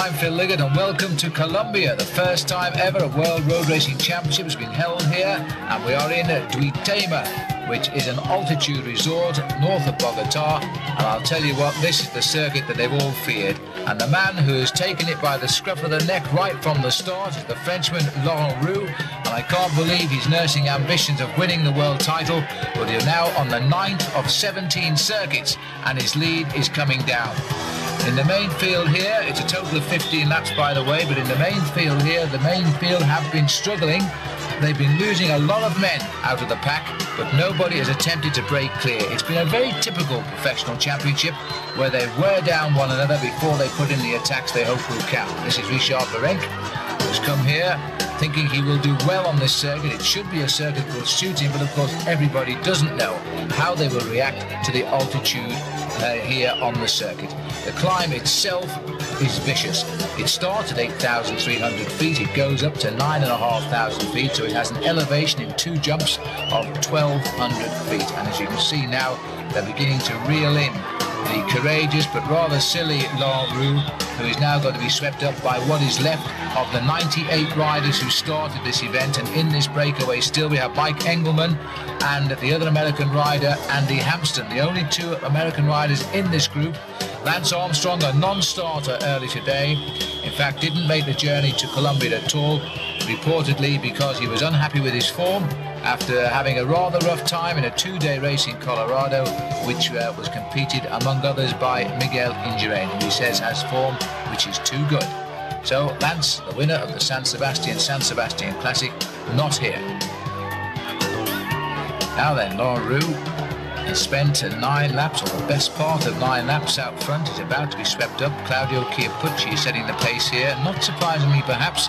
I'm Phil Liggett and welcome to Colombia. The first time ever a World Road Racing Championship has been held here, and we are in Duitama, which is an altitude resort north of Bogota. And I'll tell you what, this is the circuit that they've all feared. And the man who has taken it by the scruff of the neck right from the start is the Frenchman Rouvy. And I can't believe he's nursing ambitions of winning the world title, but he's now on the 9th of 17 circuits, and his lead is coming down. In the main field here, it's a total of 15 laps by the way, but in the main field here, the main field have been struggling. They've been losing a lot of men out of the pack, but nobody has attempted to break clear. It's been a very typical professional championship where they wear down one another before they put in the attacks they hope will count. This is Richard Berenc, who's come here thinking he will do well on this circuit. It should be a circuit that will suit him, but of course everybody doesn't know how they will react to the altitude here on the circuit. The climb itself is vicious. It starts at 8,300 feet, it goes up to 9,500 feet, so it has an elevation in 2 jumps of 1,200 feet. And as you can see now, they're beginning to reel in the courageous but rather silly Rouvy, who is now going to be swept up by what is left of the 98 riders who started this event. And in this breakaway still we have Mike Engelman and the other American rider, Andy Hampston, the only 2 American riders in this group. Lance Armstrong, a non-starter early today, in fact didn't make the journey to Colombia at all, reportedly because he was unhappy with his form after having a rather rough time in a 2-day race in Colorado, which was competed among others by Miguel Indurain, who he says has form which is too good. So Lance, the winner of the San Sebastian Classic, not here. Now then, Rouvy has spent 9 laps, or the best part of 9 laps out front. He's about to be swept up. Claudio Chiappucci is setting the pace here. Not surprisingly, perhaps,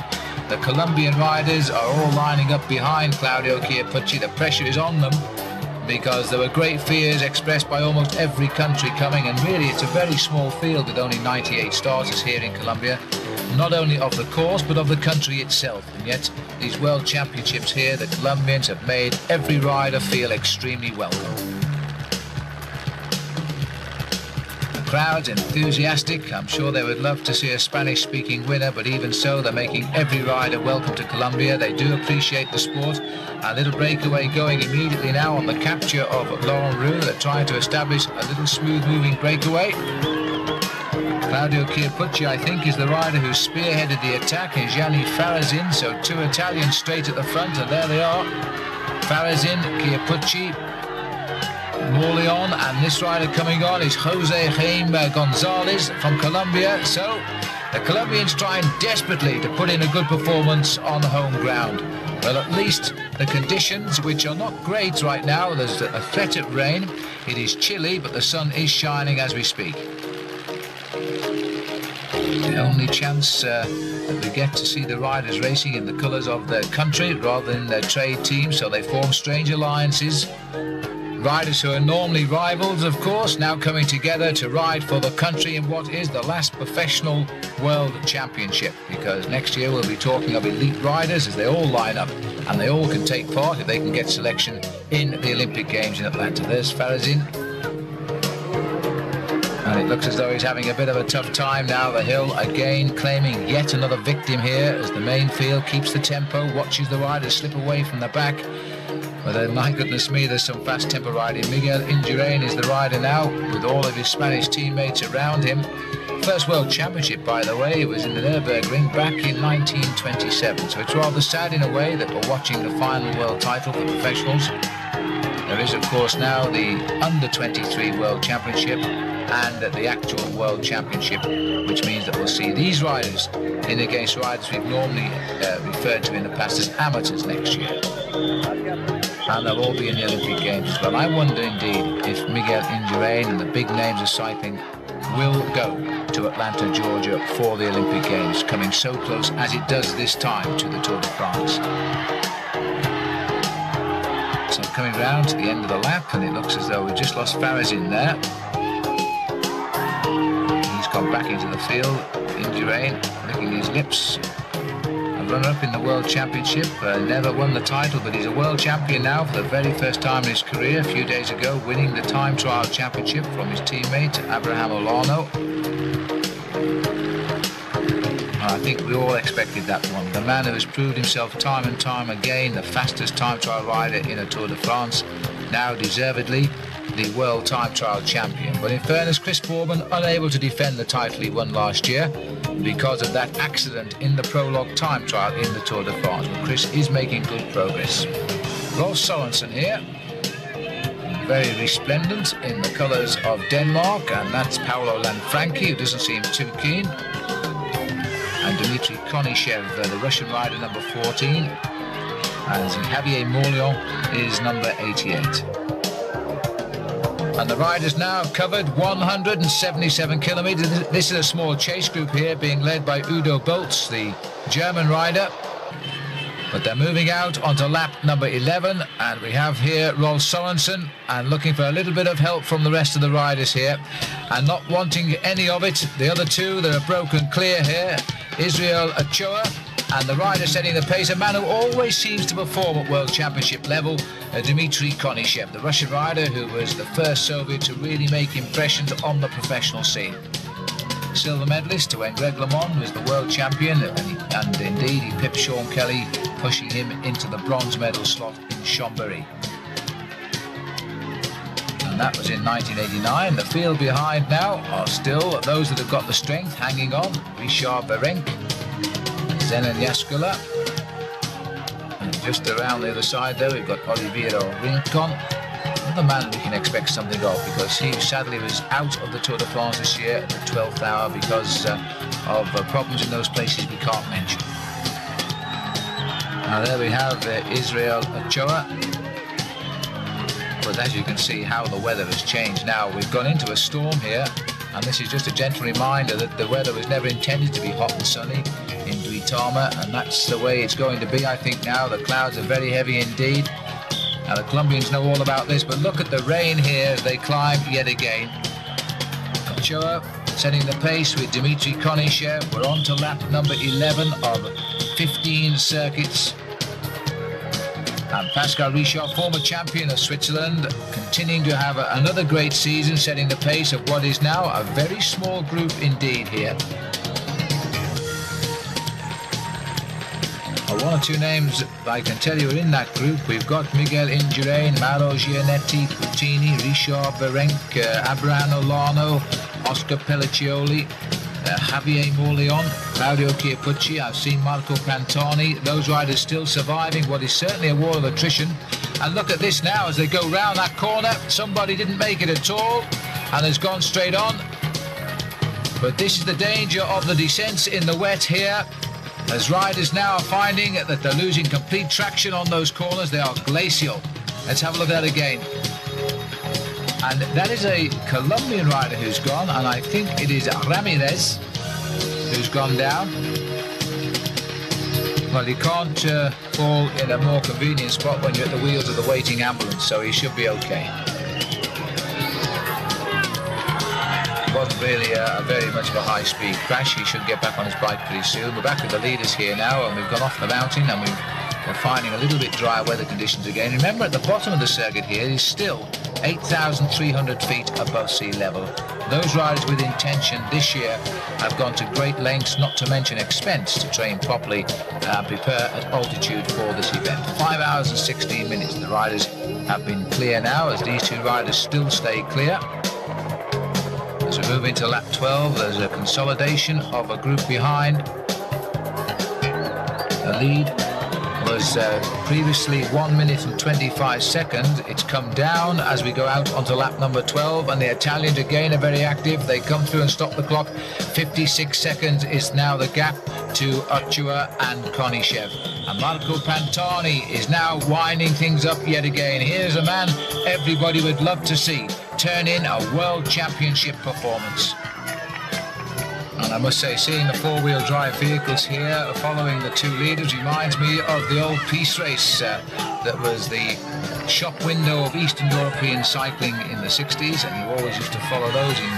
the Colombian riders are all lining up behind Claudio Chiappucci. The pressure is on them because there were great fears expressed by almost every country coming, and really it's a very small field with only 98 starters here in Colombia, not only of the course but of the country itself. And yet these World Championships here, the Colombians have made every rider feel extremely welcome. Crowds enthusiastic. I'm sure they would love to see a Spanish-speaking winner, but even so, they're making every rider welcome to Colombia. They do appreciate the sport. A little breakaway going immediately now on the capture of Rouvy. They're trying to establish a little smooth-moving breakaway. Claudio Chiappucci, I think, is the rider who spearheaded the attack, and Gianni Farazin, so 2 Italians straight at the front, and there they are. Farazin, Chiappucci, Morleon, and this rider coming on is Jose Jaime Gonzalez from Colombia. So the Colombians trying desperately to put in a good performance on home ground. Well, at least the conditions, which are not great right now, there's a threat of rain. It is chilly, but the sun is shining as we speak. The only chance that we get to see the riders racing in the colours of their country rather than their trade teams, so they form strange alliances. Riders who are normally rivals, of course, now coming together to ride for the country in what is the last professional World Championship, because next year we'll be talking of elite riders as they all line up, and they all can take part if they can get selection in the Olympic Games in Atlanta. There's Farazin, and it looks as though he's having a bit of a tough time now. The hill again claiming yet another victim here as the main field keeps the tempo, watches the riders slip away from the back. But then, my goodness me, there's some fast tempo riding. Miguel Indurain is the rider now, with all of his Spanish teammates around him. First World Championship, by the way, was in the Nürburgring back in 1927. So it's rather sad in a way that we're watching the final world title for professionals. There is, of course, now the Under-23 World Championship and the actual World Championship, which means that we'll see these riders in against riders we've normally referred to in the past as amateurs next year. And they'll all be in the Olympic Games as well. I wonder indeed if Miguel Indurain and the big names of cycling will go to Atlanta, Georgia for the Olympic Games, coming so close as it does this time to the Tour de France. So coming round to the end of the lap, and it looks as though we've just lost Farazin there. He's gone back into the field. Indurain licking his lips. Runner-up in the World Championship, never won the title, but he's a world champion now for the very first time in his career. A few days ago, winning the time trial championship from his teammate Abraham Olano. I think we all expected that one. The man who has proved himself time and time again, the fastest time trial rider in a Tour de France, now deservedly the world time trial champion. But in fairness, Chris Boorman unable to defend the title he won last year because of that accident in the prologue time trial in the Tour de France. But Chris is making good progress. Rolf Sørensen here, very resplendent in the colours of Denmark, and that's Paolo Lanfranchi, who doesn't seem too keen. And Dmitry Konishev, the Russian rider, number 14. And Javier Morlion is number 88. And the riders now covered 177 kilometres. This is a small chase group here, being led by Udo Boltz, the German rider. But they're moving out onto lap number 11, and we have here Rolf Sørensen, and looking for a little bit of help from the rest of the riders here, and not wanting any of it. The other two that are broken clear here, Israel Ochoa, and the rider setting the pace, a man who always seems to perform at World Championship level, Dmitry Konishev, the Russian rider who was the first Soviet to really make impressions on the professional scene. Silver medalist when Greg LeMond was the world champion, and indeed he pipped Sean Kelly, pushing him into the bronze medal slot in Chambéry. And that was in 1989. The field behind now are still those that have got the strength hanging on. Richard Virenque, Zenon Jaskula, and just around the other side there we've got Oliviero Rincon. Another man we can expect something of, because he sadly was out of the Tour de France this year at the 12th hour because of problems in those places we can't mention. Now there we have Israel Ochoa. But as you can see how the weather has changed now. We've gone into a storm here, and this is just a gentle reminder that the weather was never intended to be hot and sunny in Duitama, and that's the way it's going to be, I think. Now the clouds are very heavy indeed. Now the Colombians know all about this, but look at the rain here as they climb yet again. Ochoa setting the pace with Dmitry Konishev. We're on to lap number 11 of 15 circuits. And Pascal Richard, former champion of Switzerland, continuing to have another great season, setting the pace of what is now a very small group indeed here. One or two names I can tell you are in that group. We've got Miguel Indurain, Mauro Gianetti, Puccini, Richard Virenque, Abraham Olano, Oscar Pelliccioli, Javier Morlion, Claudio Chiappucci. I've seen Marco Pantani. Those riders still surviving what is certainly a war of attrition. And look at this now as they go round that corner. Somebody didn't make it at all and has gone straight on. But this is the danger of the descents in the wet here, as riders now are finding that they're losing complete traction on those corners. They are glacial. Let's have a look at that again. And that is a Colombian rider who's gone, and I think it is Ramirez who's gone down. Well, you can't fall in a more convenient spot when you're at the wheels of the waiting ambulance, so he should be okay. Wasn't really very much of a high-speed crash. He should get back on his bike pretty soon. We're back with the leaders here now, and we've gone off the mountain, and we're finding a little bit dry weather conditions again. Remember, at the bottom of the circuit here is still 8,300 feet above sea level. Those riders with intention this year have gone to great lengths, not to mention expense, to train properly and prepare at altitude for this event. 5 hours and 16 minutes. The riders have been clear now, as these two riders still stay clear. As we move into lap 12, there's a consolidation of a group behind. The lead was previously 1 minute and 25 seconds. It's come down as we go out onto lap number 12, and the Italians again are very active. They come through and stop the clock. 56 seconds is now the gap to Ochoa and Konishev. And Marco Pantani is now winding things up yet again. Here's a man everybody would love to see turn in a World Championship performance. And I must say, seeing the four-wheel drive vehicles here following the two leaders reminds me of the old peace race that was the shop window of Eastern European cycling in the 60s, and you always used to follow those in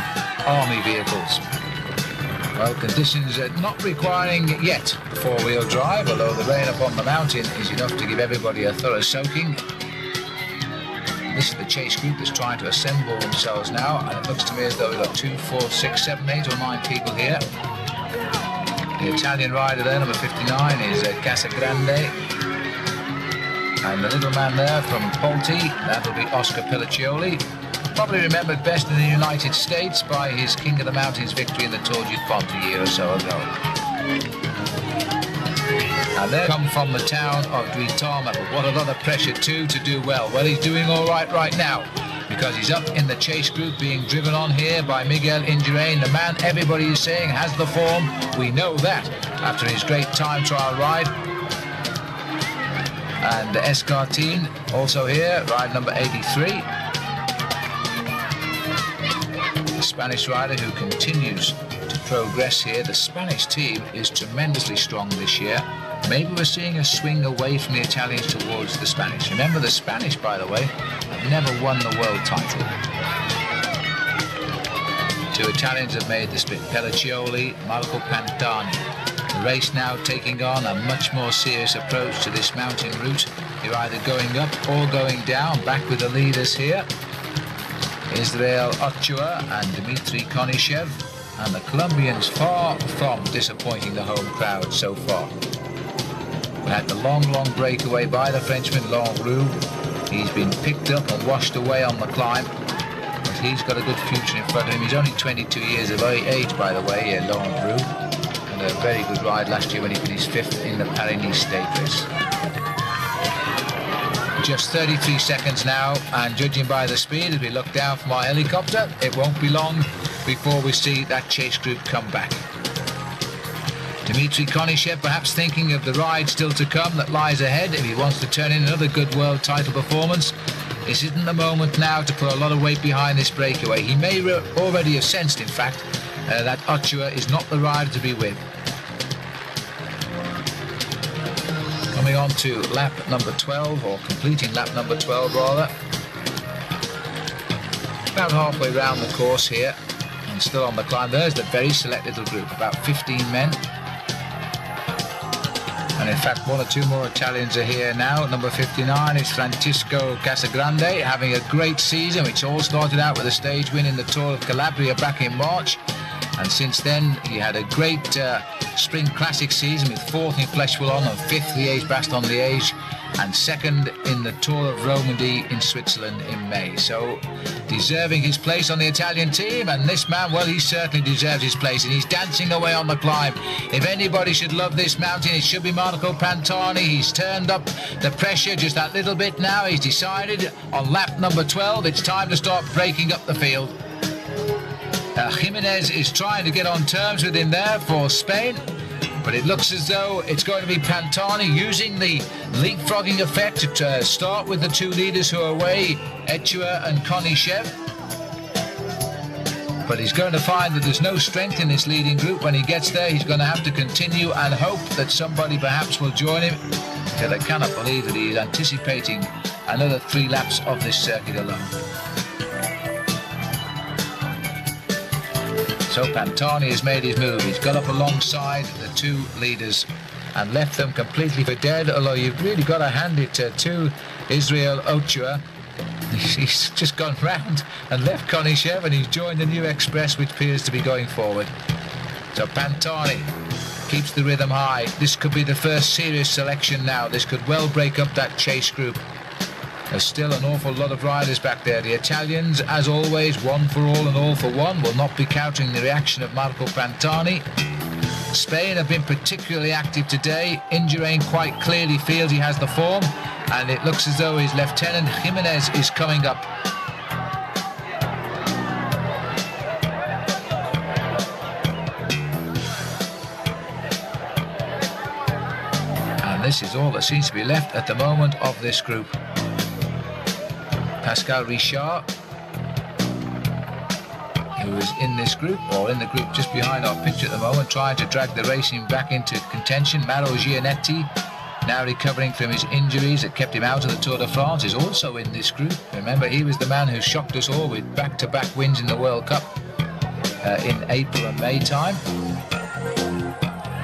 army vehicles. Well, conditions not requiring yet the four-wheel drive, although the rain up on the mountain is enough to give everybody a thorough soaking. This is the chase group that's trying to assemble themselves now, and it looks to me as though we've got 2, 4, 6, 7, 8 or 9 people here. The Italian rider there, number 59, is Casagrande. And the little man there from Polti, that'll be Oscar Pelliccioli. Probably remembered best in the United States by his King of the Mountains victory in the Tour du Pont a year or so ago. And they come from the town of Duitama, but what a lot of pressure too to do well. Well, he's doing all right now, because he's up in the chase group being driven on here by Miguel Indurain, the man everybody is saying has the form. We know that after his great time trial ride. And Escartin also here, ride number 83. The Spanish rider who continues to progress here. The Spanish team is tremendously strong this year. Maybe we're seeing a swing away from the Italians towards the Spanish. Remember, the Spanish, by the way, have never won the world title. Two Italians have made the split, Pelliccioli, Marco Pantani. The race now taking on a much more serious approach to this mountain route. You're either going up or going down. Back with the leaders here, Israel Ochoa and Dmitry Konishev. And the Colombians far from disappointing the home crowd so far. We had the long breakaway by the Frenchman Rouvy. He's been picked up and washed away on the climb, but he's got a good future in front of him. He's only 22 years of age, by the way, Rouvy, and a very good ride last year when he finished 5th in the Paris-Nice stage race. Just 33 seconds now, and judging by the speed as we look down from our helicopter, it won't be long before we see that chase group come back. Dmitry Konishev perhaps thinking of the ride still to come that lies ahead if he wants to turn in another good world title performance. This isn't the moment now to put a lot of weight behind this breakaway. He may already have sensed, in fact, that Ochoa is not the rider to be with. Coming on to lap number 12, or completing lap number 12 rather. About halfway round the course here, and still on the climb. There's the very select little group, about 15 men. And in fact, one or two more Italians are here now. Number 59 is Francisco Casagrande, having a great season, which all started out with a stage win in the Tour of Calabria back in March. And since then, he had a great Spring Classic season with 4th in Flèche Wallonne and 5th Liège-Bastogne-Liège, and 2nd in the Tour of Romandy in Switzerland in May. So, deserving his place on the Italian team, and this man, well, he certainly deserves his place, and he's dancing away on the climb. If anybody should love this mountain, it should be Marco Pantani. He's turned up the pressure just that little bit now. He's decided on lap number 12, it's time to start breaking up the field. Jimenez is trying to get on terms with him there for Spain, but it looks as though it's going to be Pantani using the leapfrogging effect to start with the two leaders who are away, Ochoa and Konishev. But he's going to find that there's no strength in this leading group. When he gets there, he's going to have to continue and hope that somebody perhaps will join him. Because I cannot believe that he is anticipating another 3 laps of this circuit alone. So Pantani has made his move. He's got up alongside the two leaders and left them completely for dead, although you've really got to hand it to Israel Ochoa. He's just gone round and left Konishev, and he's joined the new express, which appears to be going forward. So Pantani keeps the rhythm high. This could be the first serious selection now. This could well break up that chase group. There's still an awful lot of riders back there. The Italians, as always, one for all and all for one, will not be countering the reaction of Marco Pantani. Spain have been particularly active today. Indurain quite clearly feels he has the form, and it looks as though his Lieutenant Jimenez is coming up. And this is all that seems to be left at the moment of this group. Pascal Richard, who is in this group, or in the group just behind our picture at the moment, trying to drag the racing back into contention. Mauro Gianetti, now recovering from his injuries that kept him out of the Tour de France, is also in this group. Remember, he was the man who shocked us all with back-to-back wins in the World Cup in April and May time.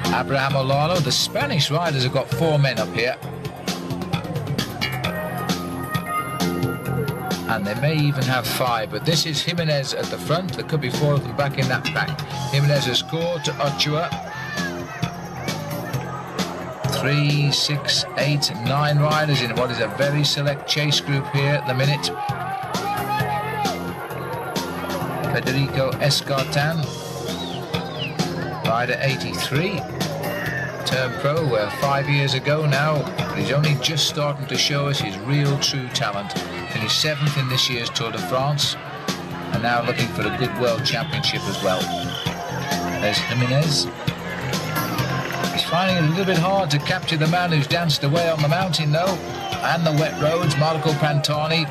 Abraham Olano, the Spanish riders have got 4 men up here. And they may even have 5, but this is Jimenez at the front. There could be 4 of them back in that pack. Jimenez has scored to Ochoa. 3, 6, 8, 9 riders in what is a very select chase group here at the minute. Federico Escartin, rider 83, turned pro 5 years ago now, but he's only just starting to show us his real true talent. Finished 7th in this year's Tour de France, and now looking for a good world championship as well. There's Jimenez. He's finding it a little bit hard to capture the man who's danced away on the mountain though, and the wet roads, Marco Pantani.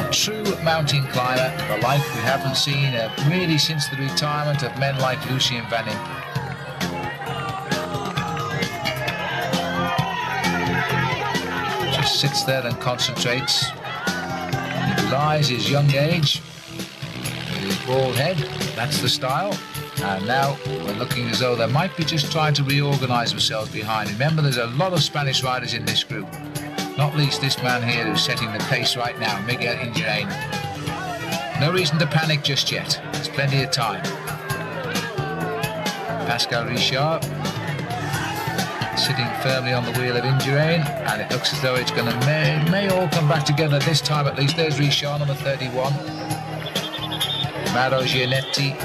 A true mountain climber, the like we haven't seen really since the retirement of men like Lucien Van Impe. Just sits there and concentrates. He belies his young age with his bald head. That's the style. And now we're looking as though they might be just trying to reorganize themselves behind. Remember, there's a lot of Spanish riders in this group, not least this man here who's setting the pace right now, Miguel Indurain. No reason to panic just yet. There's plenty of time. Pascal Richard sitting firmly on the wheel of Indurain, and it looks as though it's going to may all come back together this time at least. There's Richard, number 31. Mauro Gianetti.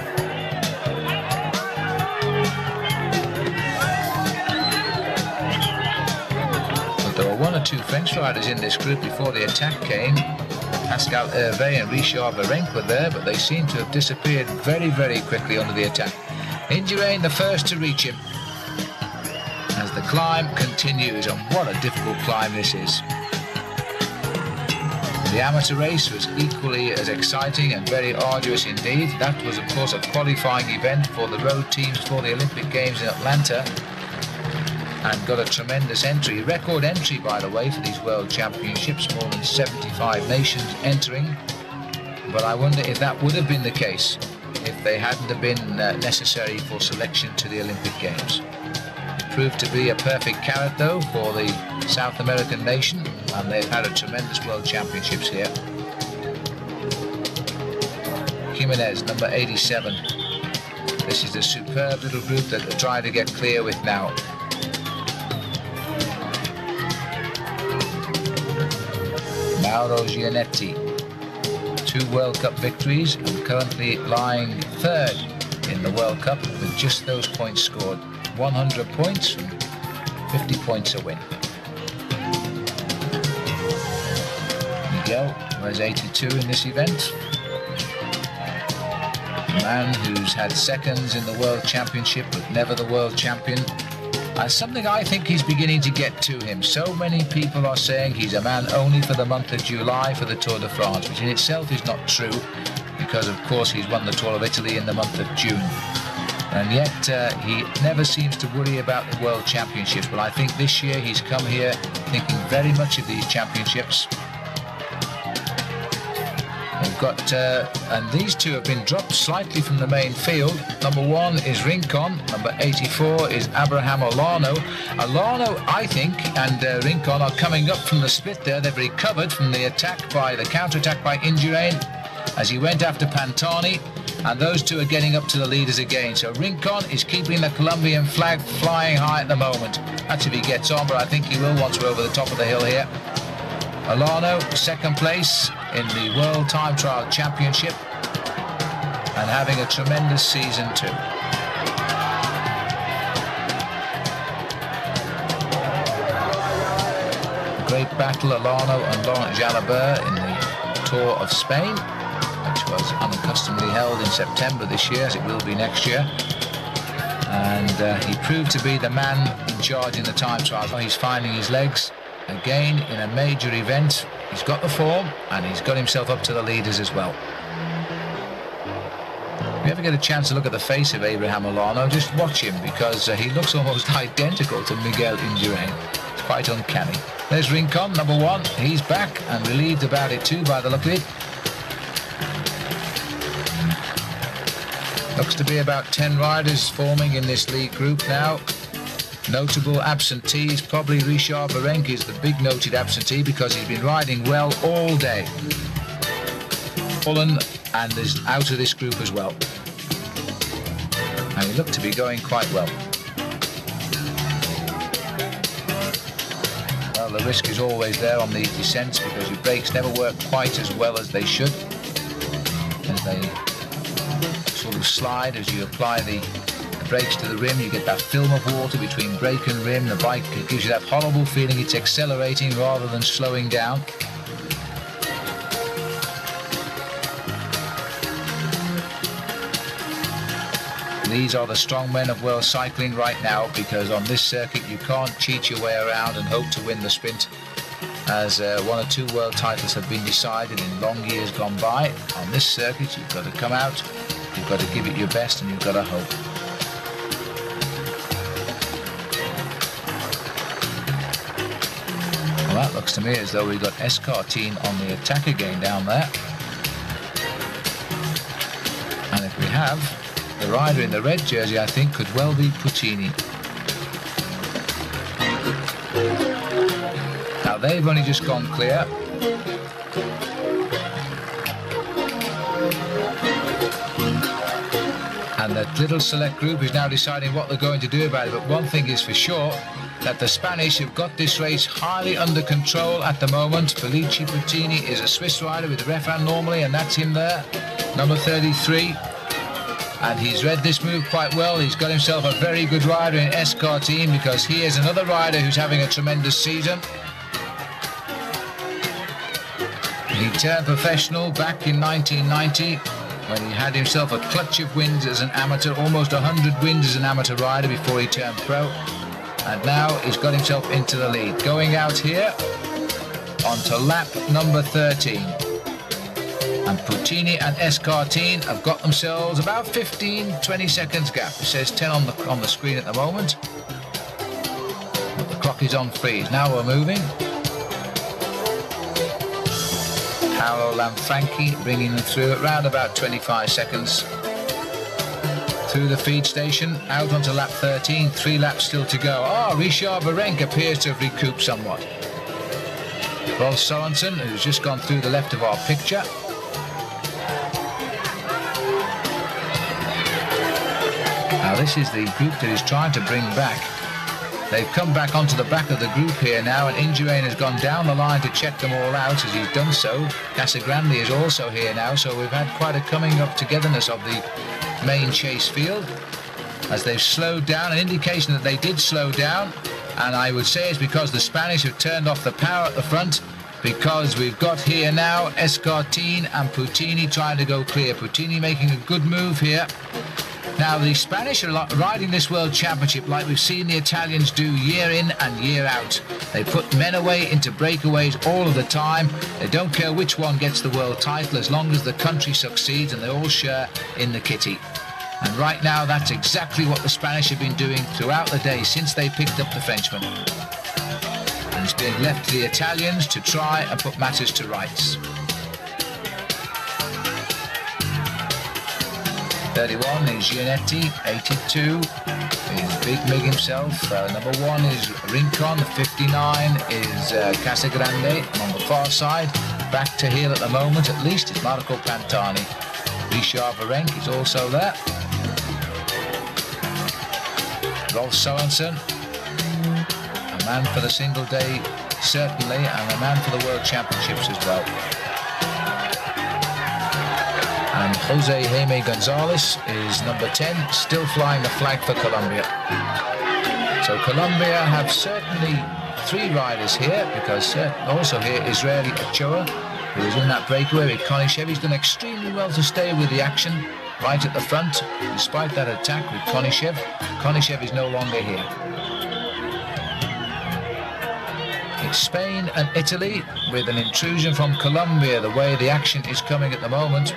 There were 1 or 2 French riders in this group before the attack came. Pascal Hervé and Richard Virenque were there, but they seem to have disappeared very, very quickly under the attack. Indurain the first to reach him as the climb continues, and what a difficult climb this is. The amateur race was equally as exciting and very arduous indeed. That was of course a qualifying event for the road teams for the Olympic Games in Atlanta, and got a tremendous entry, record entry by the way, for these World Championships, more than 75 nations entering. But I wonder if that would have been the case if they hadn't have been necessary for selection to the Olympic Games. It proved to be a perfect carrot though for the South American nation, and they've had a tremendous World Championships here. Jimenez, number 87. This is a superb little group that they're trying to get clear with now. Mauro Gianetti, 2 World Cup victories and currently lying 3rd in the World Cup with just those points scored. 100 points, 50 points a win. Miguel, who has 82 in this event. A man who's had seconds in the World Championship but never the World Champion. Something I think he's beginning to get to him. So many people are saying he's a man only for the month of July for the Tour de France, which in itself is not true, because of course he's won the Tour of Italy in the month of June. And yet he never seems to worry about the World Championships. But I think this year he's come here thinking very much of these championships. We've got, and these 2 have been dropped slightly from the main field. Number 1 is Rincon, number 84 is Abraham Olano. Olano, I think, and Rincon are coming up from the split there. They've recovered from the attack by the counter-attack by Indurain as he went after Pantani, and those 2 are getting up to the leaders again. So Rincon is keeping the Colombian flag flying high at the moment. That's if he gets on, but I think he will once we're over the top of the hill here. Olano, 2nd place in the World Time Trial Championship and having a tremendous season too. A great battle, Olano and Laurent Jalabert in the Tour of Spain, which was unaccustomedly held in September this year, as it will be next year. And he proved to be the man in charge in the time trials. He's finding his legs again in a major event. He's got the form and he's got himself up to the leaders as well. If you ever get a chance to look at the face of Abraham Olano, just watch him, because he looks almost identical to Miguel Indurain. It's quite uncanny. There's Rincon, number 1. He's back and relieved about it too by the look of it. Looks to be about 10 riders forming in this lead group now. Notable absentees, probably Richard Virenque is the big noted absentee, because he's been riding well all day. Cullen and is out of this group as well. And he looked to be going quite well. Well, the risk is always there on these descents because your brakes never work quite as well as they should. As they sort of slide as you apply the brakes to the rim, you get that film of water between brake and rim. The bike gives you that horrible feeling it's accelerating rather than slowing down. These are the strong men of world cycling right now, because on this circuit you can't cheat your way around and hope to win the sprint, as 1 or 2 world titles have been decided in long years gone by. On this circuit you've got to come out, you've got to give it your best, and you've got to hope. Well, that looks to me as though we've got Escartine on the attack again down there. And if we have, the rider in the red jersey, I think, could well be Puccini. Now they've only just gone clear. And that little select group is now deciding what they're going to do about it. But one thing is for sure, that the Spanish have got this race highly under control at the moment. Felice Puccini is a Swiss rider with the ref hand normally, and that's him there, number 33. And he's read this move quite well. He's got himself a very good rider in Escartine, because he is another rider who's having a tremendous season. He turned professional back in 1990 when he had himself a clutch of wins as an amateur, almost 100 wins as an amateur rider before he turned pro. And now he's got himself into the lead. Going out here onto lap number 13. And Puccini and Escartine have got themselves about 15-20 seconds gap. It says 10 on the screen at the moment. But the clock is on freeze. Now we're moving. Paolo Lanfranchi bringing them through at around about 25 seconds. Through the feed station, out onto lap 13, 3 laps still to go. Richard Virenque appears to have recouped somewhat. Rolf Sorensen, who's just gone through the left of our picture. Now this is the group that is trying to bring back. They've come back onto the back of the group here now, and Indurain has gone down the line to check them all out. As he's done so, Casagrande is also here now, so we've had quite a coming up togetherness of the main chase field as they've slowed down, an indication that they did slow down, and I would say it's because the Spanish have turned off the power at the front, because we've got here now Escartine and Puccini trying to go clear. Puccini making a good move here. Now the Spanish are riding this World Championship like we've seen the Italians do year in and year out. They put men away into breakaways all of the time. They don't care which one gets the world title as long as the country succeeds, and they all share in the kitty. And right now that's exactly what the Spanish have been doing throughout the day since they picked up the Frenchman. And it's being left to the Italians to try and put matters to rights. 31 is Gianetti, 82 is Big Mig himself, number 1 is Rincon, 59 is Casagrande on the far side. Back to heel at the moment at least is Marco Pantani. Richard Virenque is also there. Rolf Sorensen, a man for the single day certainly, and a man for the World Championships as well. And Jose Jaime Gonzalez is number 10, still flying the flag for Colombia. So Colombia have certainly 3 riders here, because also here Israeli Ochoa, who is in that breakaway with Konishev. He's done extremely well to stay with the action right at the front, despite that attack with Konishev. Konishev is no longer here. It's Spain and Italy with an intrusion from Colombia, the way the action is coming at the moment.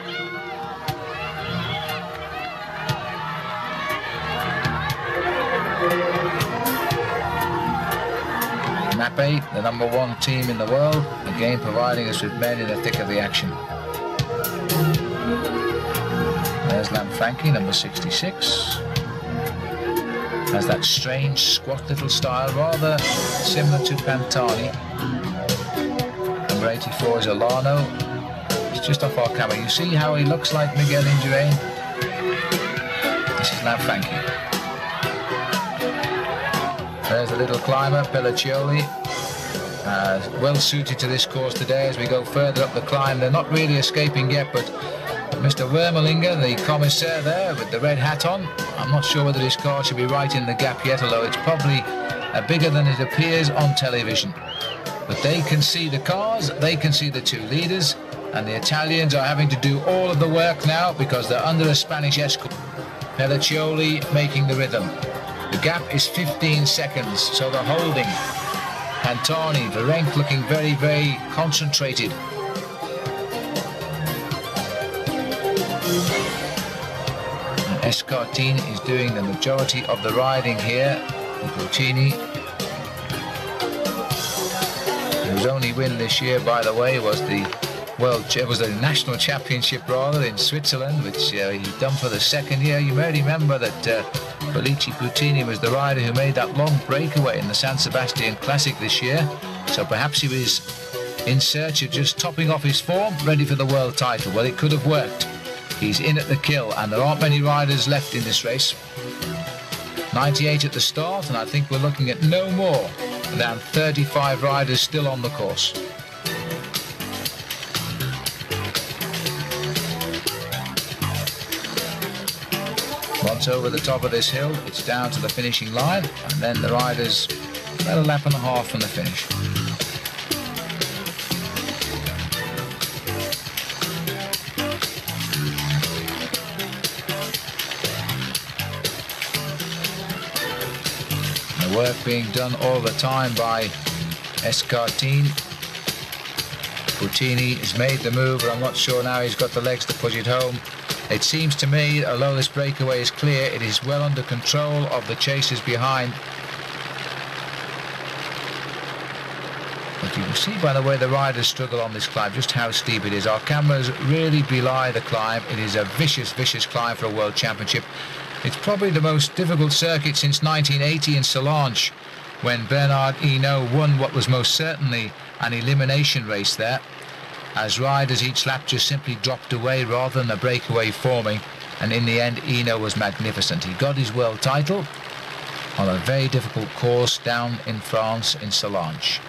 Nape, the number 1 team in the world, again providing us with men in the thick of the action. There's Lanfranchi, number 66. Has that strange squat little style, rather similar to Pantani. Number 84 is Alano. It's just off our camera. You see how he looks like Miguel Indurain? This is Lanfranchi. There's the little climber, Pelliccioli. well suited to this course today as we go further up the climb. They're not really escaping yet, but Mr. Wermelinger, the commissaire there with the red hat on, I'm not sure whether his car should be right in the gap yet, although it's probably bigger than it appears on television. But they can see the cars, they can see the two leaders, and the Italians are having to do all of the work now because they're under a Spanish escort. Pelliccioli making the rhythm. The gap is 15 seconds, so they're holding. Pantani, Virenque looking very, very concentrated. And Escartine is doing the majority of the riding here. Puccini, whose only win this year, by the way, was the national championship rather in Switzerland, which he'd done for the second year. You may remember that Felice Puccini was the rider who made that long breakaway in the San Sebastian Classic this year, so perhaps he was in search of just topping off his form, ready for the world title. Well, it could have worked. He's in at the kill, and there aren't many riders left in this race. 98 at the start, and I think we're looking at no more than 35 riders still on the course. Once over the top of this hill, it's down to the finishing line, and then the riders about a lap and a half from the finish. The work being done all the time by Escartine. Puccini has made the move, but I'm not sure now he's got the legs to push it home. It seems to me, although this breakaway is clear, it is well under control of the chasers behind. But you can see by the way the riders struggle on this climb just how steep it is. Our cameras really belie the climb. It is a vicious, vicious climb for a World Championship. It's probably the most difficult circuit since 1980 in Solange, when Bernard Hinault won what was most certainly an elimination race there, as riders each lap just simply dropped away rather than a breakaway forming, and in the end Hinault was magnificent. He got his world title on a very difficult course down in France in Solange.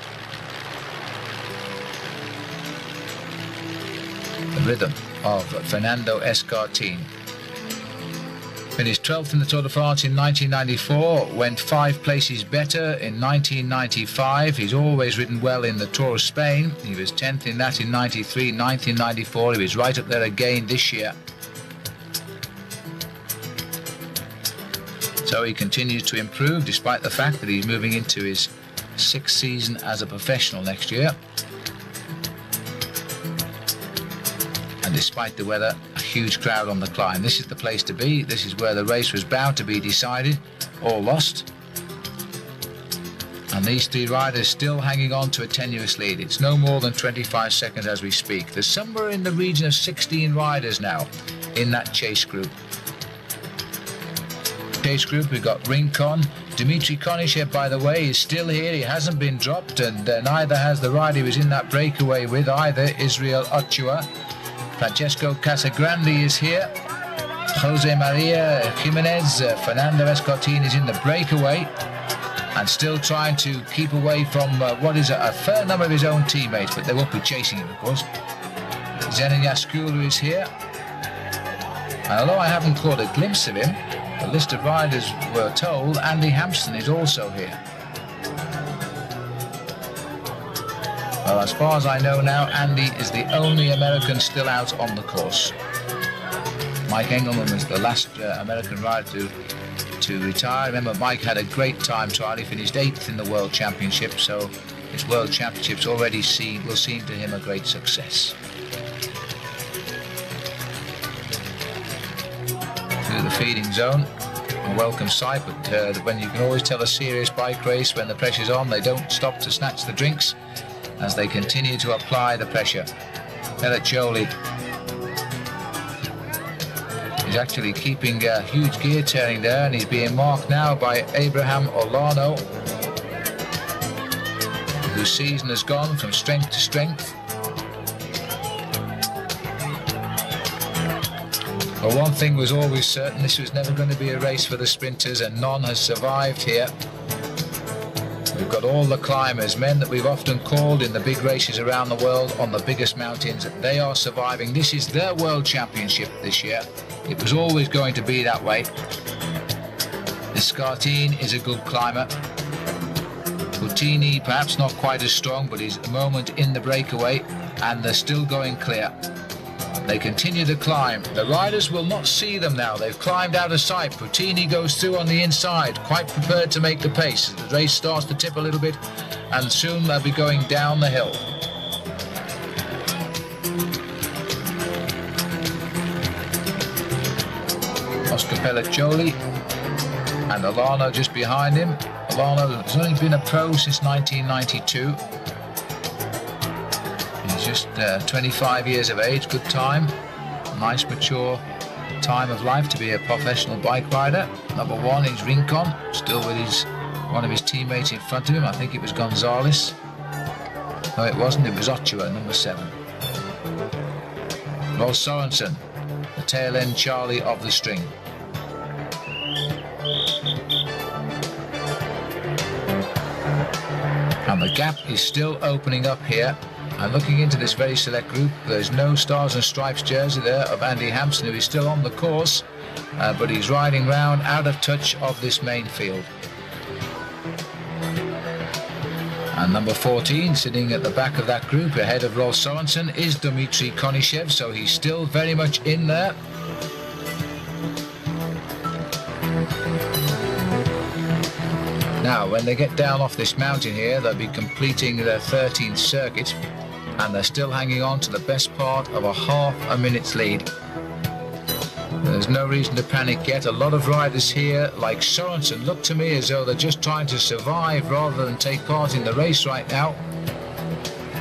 The rhythm of Fernando Escartine. Finished 12th in the Tour de France in 1994, went 5 places better in 1995. He's always ridden well in the Tour of Spain. He was 10th in that in 93, 1994. He was right up there again this year. So he continues to improve despite the fact that he's moving into his 6th season as a professional next year. And despite the weather, a huge crowd on the climb. This is the place to be. This is where the race was bound to be decided or lost. And these 3 riders still hanging on to a tenuous lead. It's no more than 25 seconds as we speak. There's somewhere in the region of 16 riders now in that chase group. Chase group, we've got Rincon. Dimitri Konishev, by the way, is still here. He hasn't been dropped, and neither has the rider he was in that breakaway with either, Israel Ochoa. Francesco Casagrande is here. Jose Maria Jimenez, Fernando Escartine is in the breakaway and still trying to keep away from what is a fair number of his own teammates, but they won't be chasing him, of course. Zenon Yaskulu is here. And although I haven't caught a glimpse of him, the list of riders were told Andy Hampson is also here. Well, as far as I know now, Andy is the only American still out on the course. Mike Engelman was the last American rider to retire. Remember, Mike had a great time trial. He finished 8th in the World Championship, so his World Championships already will seem to him a great success. Through the feeding zone, a welcome sight, but when you can always tell a serious bike race when the pressure's on, they don't stop to snatch the drinks as they continue to apply the pressure. Pelliccioli is actually keeping a huge gear turning there, and he's being marked now by Abraham Olano, whose season has gone from strength to strength. But one thing was always certain, this was never going to be a race for the sprinters, and none has survived here. We've got all the climbers, men that we've often called in the big races around the world on the biggest mountains. They are surviving. This is their World Championship this year. It was always going to be that way. Escartine is a good climber. Bottini perhaps not quite as strong, but he's at the moment in the breakaway, and they're still going clear. They continue to climb. The riders will not see them now. They've climbed out of sight. Bottini goes through on the inside, quite prepared to make the pace. The race starts to tip a little bit, and soon they'll be going down the hill. Oscar Pelliccioli and Alano just behind him. Alano has only been a pro since 1992. He's just 25 years of age, good time. Nice mature time of life to be a professional bike rider. Number one is Rincon, still with one of his teammates in front of him. I think it was Gonzalez. No, it wasn't, it was Ochoa, number 7. Rolf Sorensen, the tail end Charlie of the string. And the gap is still opening up here. And looking into this very select group, there's no Stars and Stripes jersey there of Andy Hampson, who is still on the course, but he's riding round out of touch of this main field. And number 14, sitting at the back of that group ahead of Rolf Sorensen, is Dmitry Konishev, so he's still very much in there. Now, when they get down off this mountain here, they'll be completing their 13th circuit, and they're still hanging on to the best part of a half a minute's lead. There's no reason to panic yet. A lot of riders here, like Sorensen, look to me as though they're just trying to survive rather than take part in the race right now.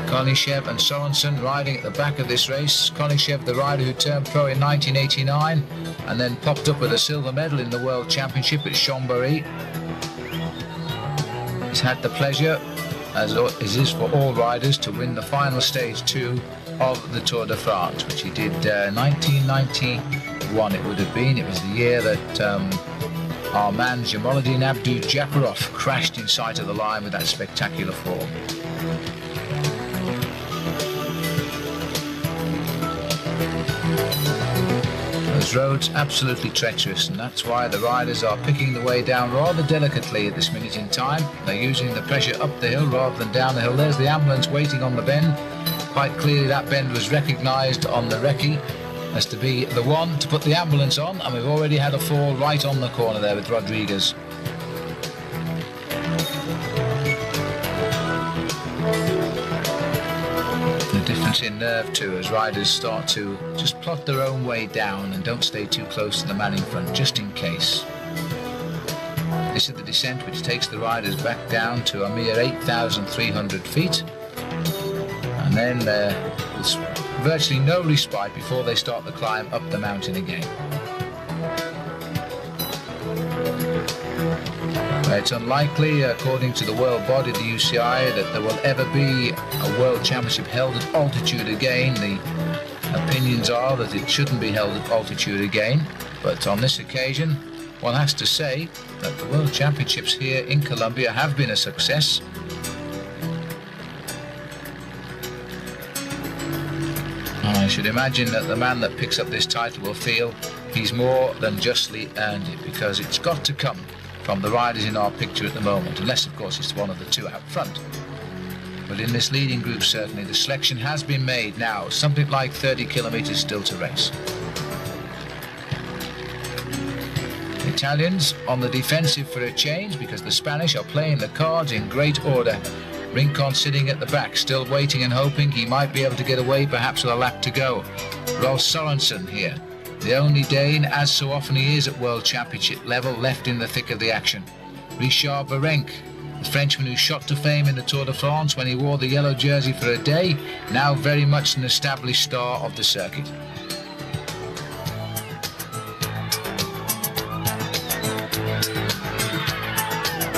Konishev and Sorensen riding at the back of this race. Konishev, the rider who turned pro in 1989 and then popped up with a silver medal in the World Championship at Chambéry. He's had the pleasure, as it is for all riders, to win the final stage 2 of the Tour de France, which he did 1991 it would have been. It was the year that our man Jamaluddin Abdou-Japarov crashed in sight of the line with that spectacular fall. Those roads absolutely treacherous, and that's why the riders are picking the way down rather delicately at this minute in time. They're using the pressure up the hill rather than down the hill. There's the ambulance waiting on the bend. Quite clearly that bend was recognised on the recce as to be the one to put the ambulance on, and we've already had a fall right on the corner there with Rodriguez. Difference in nerve too, as riders start to just plot their own way down and don't stay too close to the man in front, just in case. This is the descent which takes the riders back down to a mere 8,300 feet, and then there's virtually no respite before they start the climb up the mountain again. It's unlikely, according to the world body, the UCI, that there will ever be a world championship held at altitude again. The opinions are that it shouldn't be held at altitude again, but on this occasion one has to say that the world championships here in Colombia have been a success. I should imagine that the man that picks up this title will feel he's more than justly earned it, because it's got to come from the riders in our picture at the moment, unless of course it's one of the two out front. But in this leading group, certainly the selection has been made now, something like 30 kilometers still to race. The Italians on the defensive for a change, because the Spanish are playing the cards in great order. Rincon sitting at the back, still waiting and hoping he might be able to get away, perhaps with a lap to go. Rolf Sorensen here, the only Dane, as so often he is at World Championship level, left in the thick of the action. Richard Virenque, the Frenchman who shot to fame in the Tour de France when he wore the yellow jersey for a day, now very much an established star of the circuit.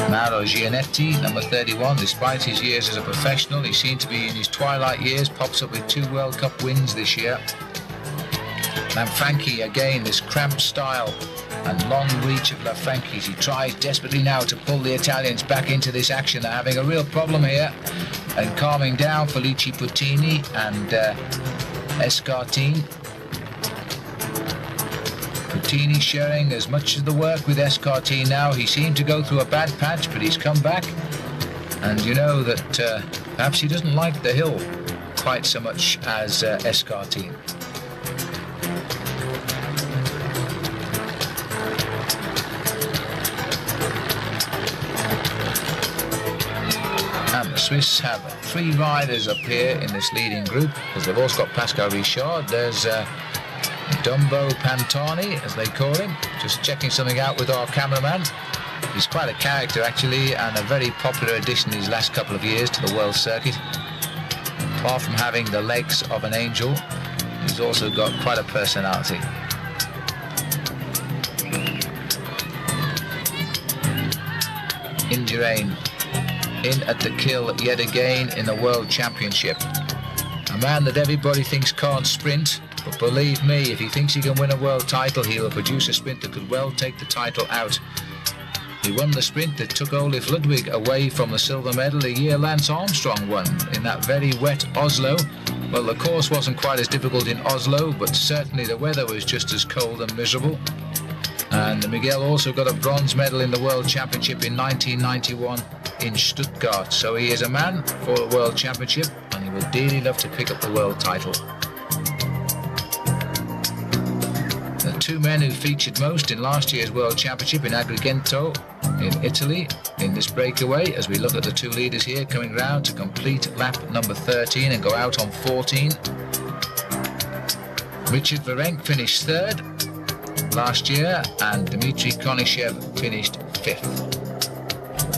Mauro Gianetti, number 31, despite his years as a professional, he seemed to be in his twilight years, pops up with 2 World Cup wins this year. Lanfranchi, again, this cramped style and long reach of Lafranchi's. He tries desperately now to pull the Italians back into this action. They're having a real problem here, and calming down Felici Puttini and Escartine. Puttini sharing as much of the work with Escartine now. He seemed to go through a bad patch, but he's come back, and you know that perhaps he doesn't like the hill quite so much as Escartine. And the Swiss have 3 riders up here in this leading group, because they've also got Pascal Richard. There's Dumbo Pantani, as they call him, just checking something out with our cameraman. He's quite a character actually, and a very popular addition these last couple of years to the world circuit. Apart from having the legs of an angel, he's also got quite a personality. Indurain in at the kill yet again in the World Championship. A man that everybody thinks can't sprint, but believe me, if he thinks he can win a world title, he will produce a sprint that could well take the title out. He won the sprint that took Olaf Ludwig away from the silver medal the year Lance Armstrong won in that very wet Oslo. Well, the course wasn't quite as difficult in Oslo, but certainly the weather was just as cold and miserable. And Miguel also got a bronze medal in the World Championship in 1991 in Stuttgart. So he is a man for a World Championship, and he would dearly love to pick up the world title. The 2 men who featured most in last year's World Championship in Agrigento in Italy in this breakaway, as we look at the 2 leaders here coming round to complete lap number 13 and go out on 14. Richard Virenque finished 3rd last year, and Dmitry Konishev finished 5th.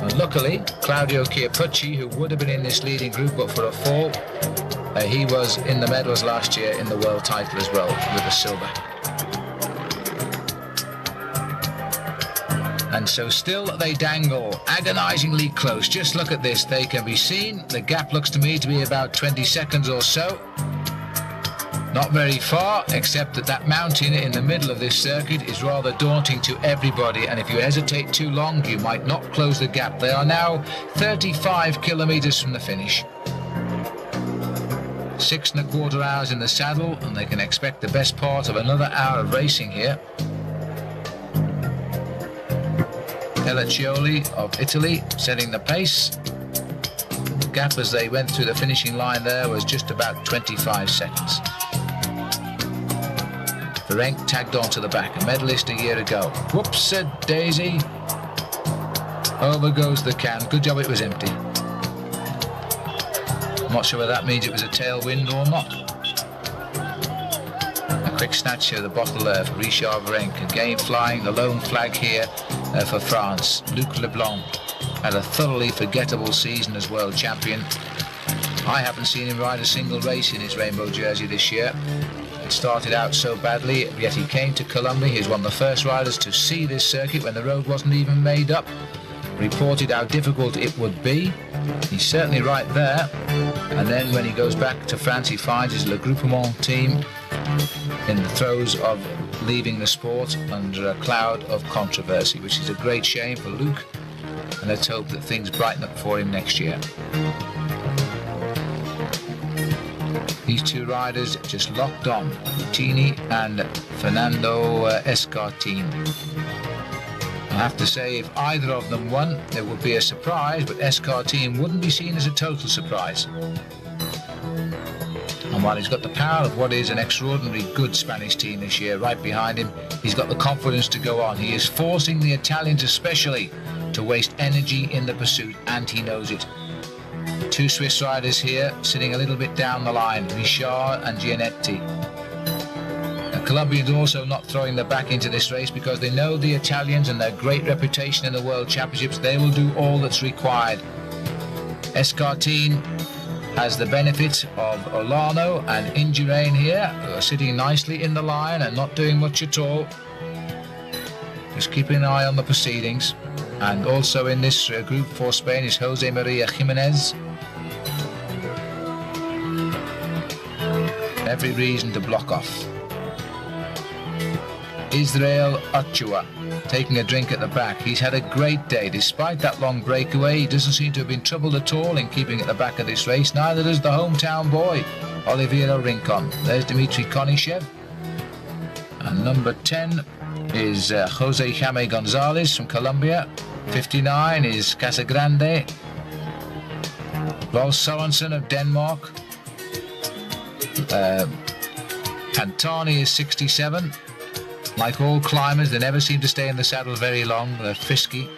And luckily, Claudio Chiappucci, who would have been in this leading group but for a fall, he was in the medals last year in the world title as well, with a silver. And so still they dangle, agonizingly close. Just look at this, they can be seen. The gap looks to me to be about 20 seconds or so. Not very far, except that that mountain in the middle of this circuit is rather daunting to everybody, and if you hesitate too long, you might not close the gap. They are now 35 kilometers from the finish. 6¼ hours in the saddle, and they can expect the best part of another hour of racing here. Pelliccioli of Italy setting the pace. The gap as they went through the finishing line there was just about 25 seconds. Virenque tagged on to the back, a medalist a year ago. Whoops, said Daisy. Over goes the can. Good job it was empty. I'm not sure whether that means it was a tailwind or not. A quick snatch of the bottle there for Richard Virenque. Again flying the lone flag here for France. Luc Leblanc had a thoroughly forgettable season as world champion. I haven't seen him ride a single race in his rainbow jersey this year. It started out so badly, yet he came to Colombia. He was one of the first riders to see this circuit when the road wasn't even made up. Reported how difficult it would be. He's certainly right there. And then when he goes back to France, he finds his Le Groupement team in the throes of leaving the sport under a cloud of controversy, which is a great shame for Luke. And let's hope that things brighten up for him next year. These 2 riders just locked on, Puttini and Fernando Escartine. I have to say, if either of them won, it would be a surprise, but Escartine wouldn't be seen as a total surprise. And while he's got the power of what is an extraordinarily good Spanish team this year right behind him, he's got the confidence to go on. He is forcing the Italians especially to waste energy in the pursuit, and he knows it. 2 Swiss riders here, sitting a little bit down the line, Richard and Gianetti. The Colombians also not throwing their back into this race because they know the Italians and their great reputation in the World Championships. They will do all that's required. Escartine has the benefit of Olano and Indurain here, who are sitting nicely in the line and not doing much at all. Just keeping an eye on the proceedings. And also in this group for Spain is Jose Maria Jimenez. Every reason to block off. Israel Ochoa, taking a drink at the back. He's had a great day. Despite that long breakaway, he doesn't seem to have been troubled at all in keeping at the back of this race. Neither does the hometown boy, Oliviero Rincon. There's Dmitry Konishev. And number 10 is Jose Jaime Gonzalez from Colombia. 59 is Casagrande. Rolf Sorensen of Denmark. Pantani is 67. Like all climbers, they never seem to stay in the saddle very long. They're frisky.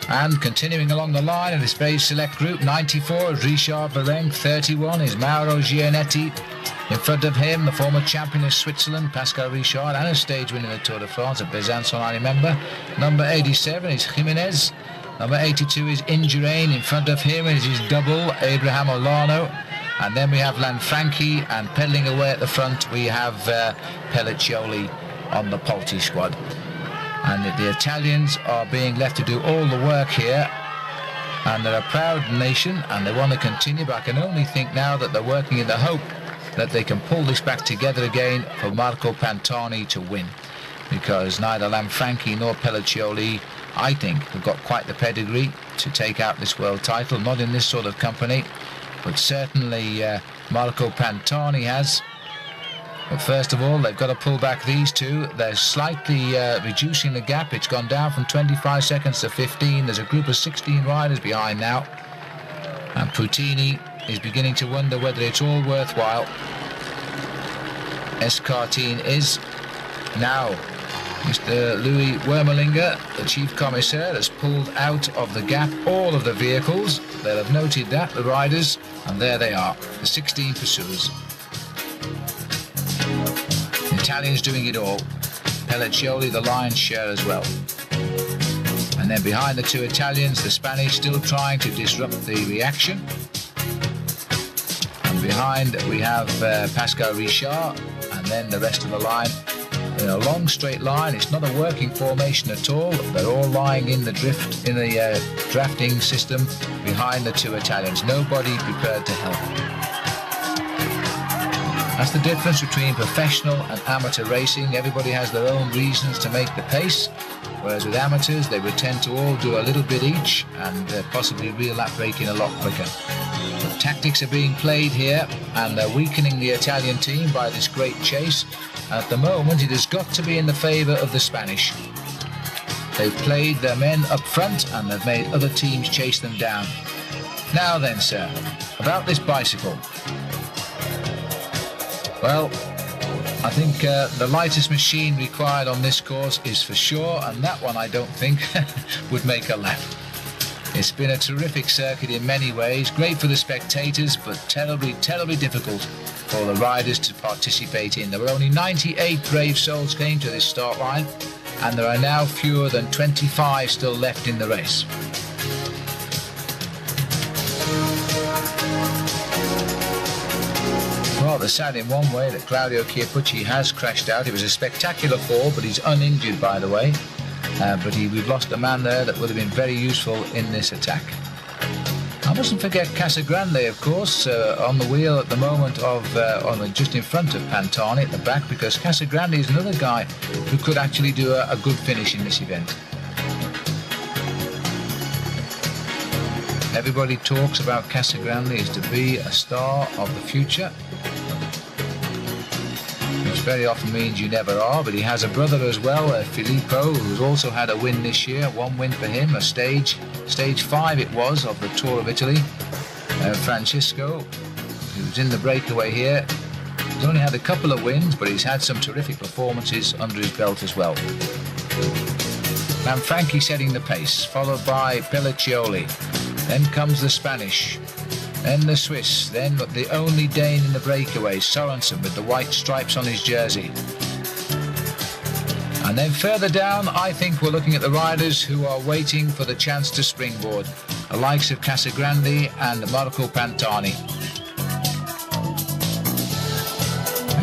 And continuing along the line of this very select group, 94 is Richard Bereng. 31 is Mauro Gianetti. In front of him, the former champion of Switzerland, Pascal Richard, and a stage winner in the Tour de France at Besançon, I remember. Number 87 is Jimenez. Number 82 is Indurain. In front of him is his double, Abraham Olano. And then we have Lanfranchi, and pedaling away at the front we have Pelliccioli on the Polti squad. And the Italians are being left to do all the work here, and they're a proud nation and they want to continue, but I can only think now that they're working in the hope that they can pull this back together again for Marco Pantani to win, because neither Lanfranchi nor Pelliccioli, I think, have got quite the pedigree to take out this world title, not in this sort of company, but certainly Marco Pantani has. But first of all, they've got to pull back these two. They're slightly reducing the gap. It's gone down from 25 seconds to 15. There's a group of 16 riders behind now, and Putini is beginning to wonder whether it's all worthwhile. Escartine is. Now Mr. Louis Wermelinger, the chief commissaire, has pulled out of the gap all of the vehicles. They'll have noted that, the riders, and there they are, the 16 pursuers. The Italians doing it all. Pelliccioli the lion's share as well. And then behind the two Italians, the Spanish still trying to disrupt the reaction. And behind we have Pascal Richard, and then the rest of the line in a long straight line. It's not a working formation at all. They're all lying in the drift, in the drafting system behind the two Italians. Nobody prepared to help. That's the difference between professional and amateur racing. Everybody has their own reasons to make the pace, whereas with amateurs they would tend to all do a little bit each and possibly reel that break in a lot quicker. But tactics are being played here, and they're weakening the Italian team by this great chase. At the moment it has got to be in the favour of the Spanish. They've played their men up front and they've made other teams chase them down. Now then, sir, about this bicycle. Well, I think the lightest machine required on this course is for sure, and that one I don't think would make a lap. It's been a terrific circuit in many ways, great for the spectators, but terribly, terribly difficult for the riders to participate in. There were only 98 brave souls came to this start line, and there are now fewer than 25 still left in the race. Rather sad in one way that Claudio Chiappucci has crashed out. It was a spectacular fall, but he's uninjured, by the way. But we've lost a man there that would have been very useful in this attack. I mustn't forget Casagrande, of course, on the wheel at the moment of just in front of Pantani at the back, because Casagrande is another guy who could actually do a good finish in this event. Everybody talks about Casagrande as to be a star of the future, which very often means you never are, but he has a brother as well, Filippo, who's also had a win this year. One win for him, stage 5 it was of the Tour of Italy. Francisco, who's in the breakaway here, he's only had a couple of wins, but he's had some terrific performances under his belt as well. Lanfranchi setting the pace, followed by Pelliccioli. Then comes the Spanish, then the Swiss, then the only Dane in the breakaway, Sorensen, with the white stripes on his jersey. And then further down, I think we're looking at the riders who are waiting for the chance to springboard, the likes of Casagrande and Marco Pantani.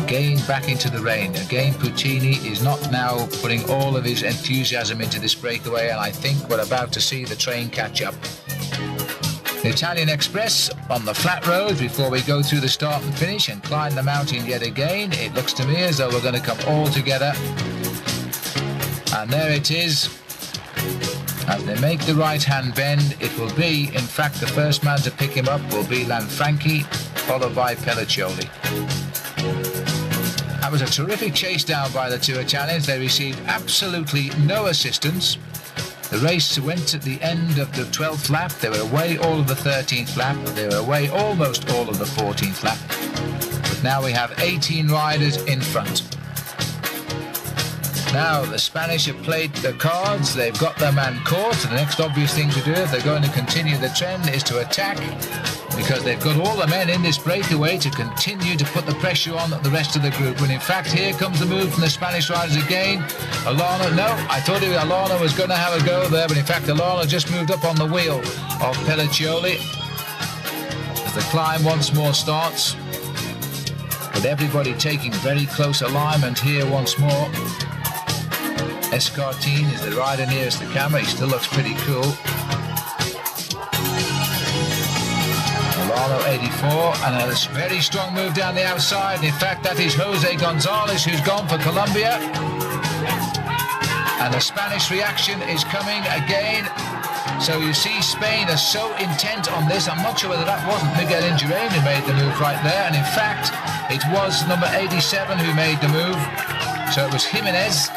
Again back into the rain. Again Putini is not now putting all of his enthusiasm into this breakaway, and I think we're about to see the train catch up. The Italian Express on the flat roads before we go through the start and finish and climb the mountain yet again. It looks to me as though we're going to come all together And there it is. As they make the right-hand bend, it will be, in fact, the first man to pick him up will be Lanfranchi, followed by Pelliccioli. That was a terrific chase down by the two Italians. They received absolutely no assistance. The race went at the end of the 12th lap. They were away all of the 13th lap. They were away almost all of the 14th lap. But now we have 18 riders in front. Now the Spanish have played the cards. They've got their man caught. The next obvious thing to do if they're going to continue the trend is to attack, because they've got all the men in this breakaway to continue to put the pressure on the rest of the group. And in fact, here comes the move from the Spanish riders again. Alana, no, I thought Alana was going to have a go there, but in fact Alana just moved up on the wheel of Pelliccioli as the climb once more starts, with everybody taking very close alignment here once more. Escartine is the rider nearest the camera. He still looks pretty cool. Alano 84, and a very strong move down the outside. And in fact, that is Jose Gonzalez who's gone for Colombia. And the Spanish reaction is coming again. So you see, Spain are so intent on this. I'm not sure whether that wasn't Miguel Indurain who made the move right there. And in fact, it was number 87 who made the move. So it was Jimenez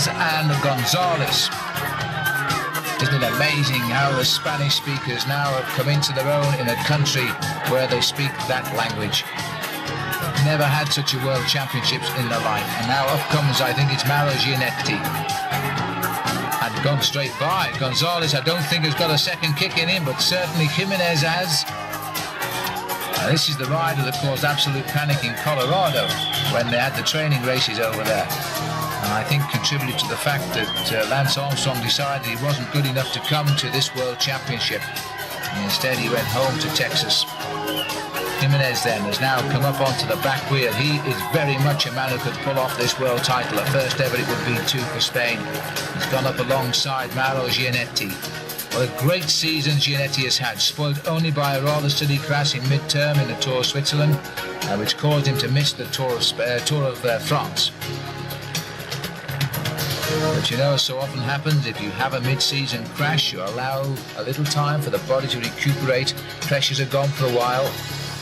and Gonzalez. Isn't it amazing how the Spanish speakers now have come into their own in a country where they speak that language? Never had such a world championships in their life. And now up comes, I think it's Mauro Gianetti. And gone straight by. Gonzalez, I don't think has got a second kick in him, but certainly Jimenez has. Now, this is the rider that caused absolute panic in Colorado when they had the training races over there. And I think contributed to the fact that Lance Armstrong decided he wasn't good enough to come to this World Championship. And instead he went home to Texas. Jimenez then has now come up onto the back wheel. He is very much a man who could pull off this world title. At first ever it would be two for Spain. He's gone up alongside Mauro Gianetti. What a great season Gianetti has had, spoiled only by a rather silly crash in mid-term in the Tour of Switzerland, which caused him to miss the Tour of France. But you know, so often happens, if you have a mid-season crash, you allow a little time for the body to recuperate, pressures are gone for a while,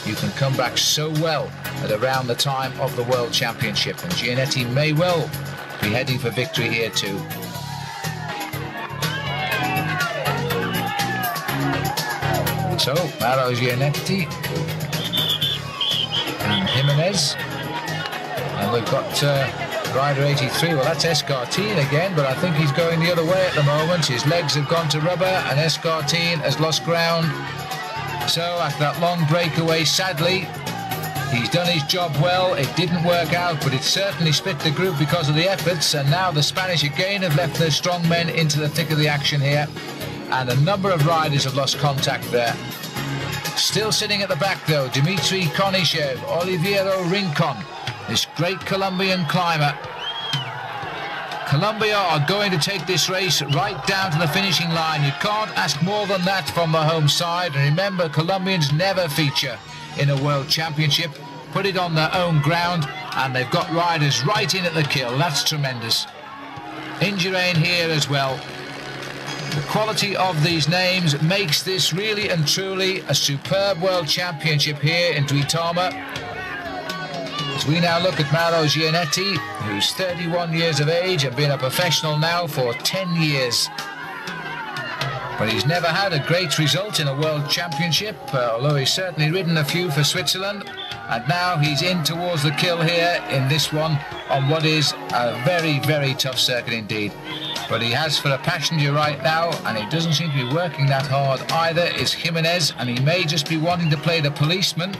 you can come back so well at around the time of the World Championship, and Gianetti may well be heading for victory here too. So, Mauro Gianetti and Jimenez, and we've got rider 83, well that's Escartine again, but I think he's going the other way at the moment. His legs have gone to rubber and Escartine has lost ground. So after that long breakaway, sadly, he's done his job well. It didn't work out, but it certainly split the group because of the efforts, and now the Spanish again have left their strong men into the thick of the action here, and a number of riders have lost contact there. Still sitting at the back though, Dmitry Konishev, Oliviero Rincon, this great Colombian climber. Colombia are going to take this race right down to the finishing line. You can't ask more than that from the home side. And remember, Colombians never feature in a World Championship. Put it on their own ground, and they've got riders right in at the kill. That's tremendous. Indurain here as well. The quality of these names makes this really and truly a superb World Championship here in Duitama. As we now look at Mauro Gianetti, who's 31 years of age and been a professional now for 10 years. But he's never had a great result in a World Championship, although he's certainly ridden a few for Switzerland. And now he's in towards the kill here in this one on what is a very, very tough circuit indeed. But he has for a passenger right now, and he doesn't seem to be working that hard either, is Jimenez, and he may just be wanting to play the policeman,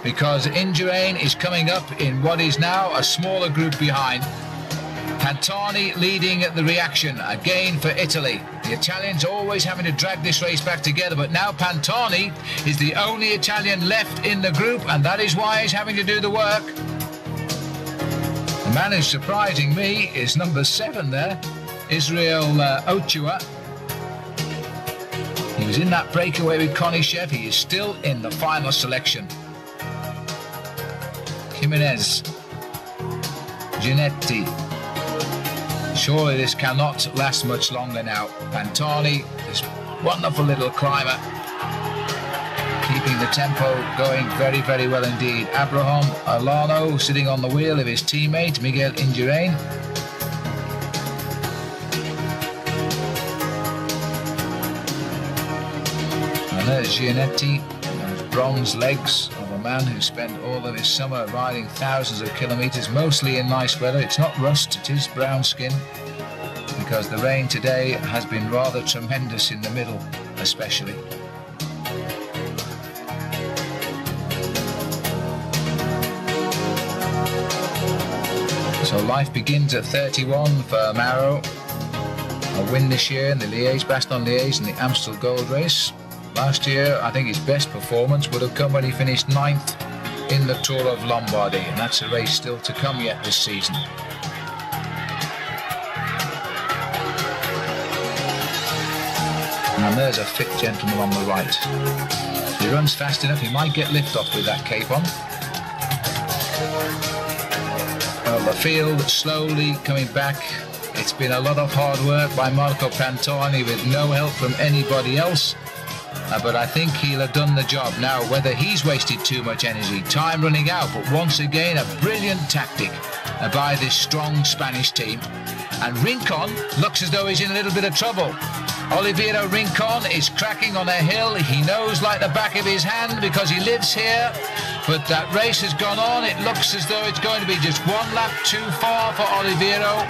because Indurain is coming up in what is now a smaller group behind. Pantani leading the reaction again for Italy. The Italians always having to drag this race back together, but now Pantani is the only Italian left in the group, and that is why he's having to do the work. The man who's surprising me is number 7 there, Israel Ochoa. He was in that breakaway with Konishev. He is still in the final selection. Jimenez Giannetti. Surely this cannot last much longer now. Pantani, this wonderful little climber, keeping the tempo going very, very well indeed. Abraham Alano sitting on the wheel of his teammate Miguel Indurain. And there's Giannetti, those bronze legs of a man who spent all of his summer riding thousands of kilometres, mostly in nice weather. It's not rust, it is brown skin, because the rain today has been rather tremendous in the middle, especially. So life begins at 31 for Amaro. A win this year in the Liège-Bastogne-Liège and the Amstel Gold Race. Last year, I think his best performance would have come when he finished 9th in the Tour of Lombardy, and that's a race still to come yet this season. And there's a fit gentleman on the right. If he runs fast enough, he might get lift off with that cape on. Well, the field slowly coming back. It's been a lot of hard work by Marco Pantani with no help from anybody else. But I think he'll have done the job. Now, whether he's wasted too much energy, time running out, but once again, a brilliant tactic by this strong Spanish team. And Rincon looks as though he's in a little bit of trouble. Oliveira Rincon is cracking on a hill. He knows like the back of his hand because he lives here. But that race has gone on. It looks as though it's going to be just one lap too far for Oliveira.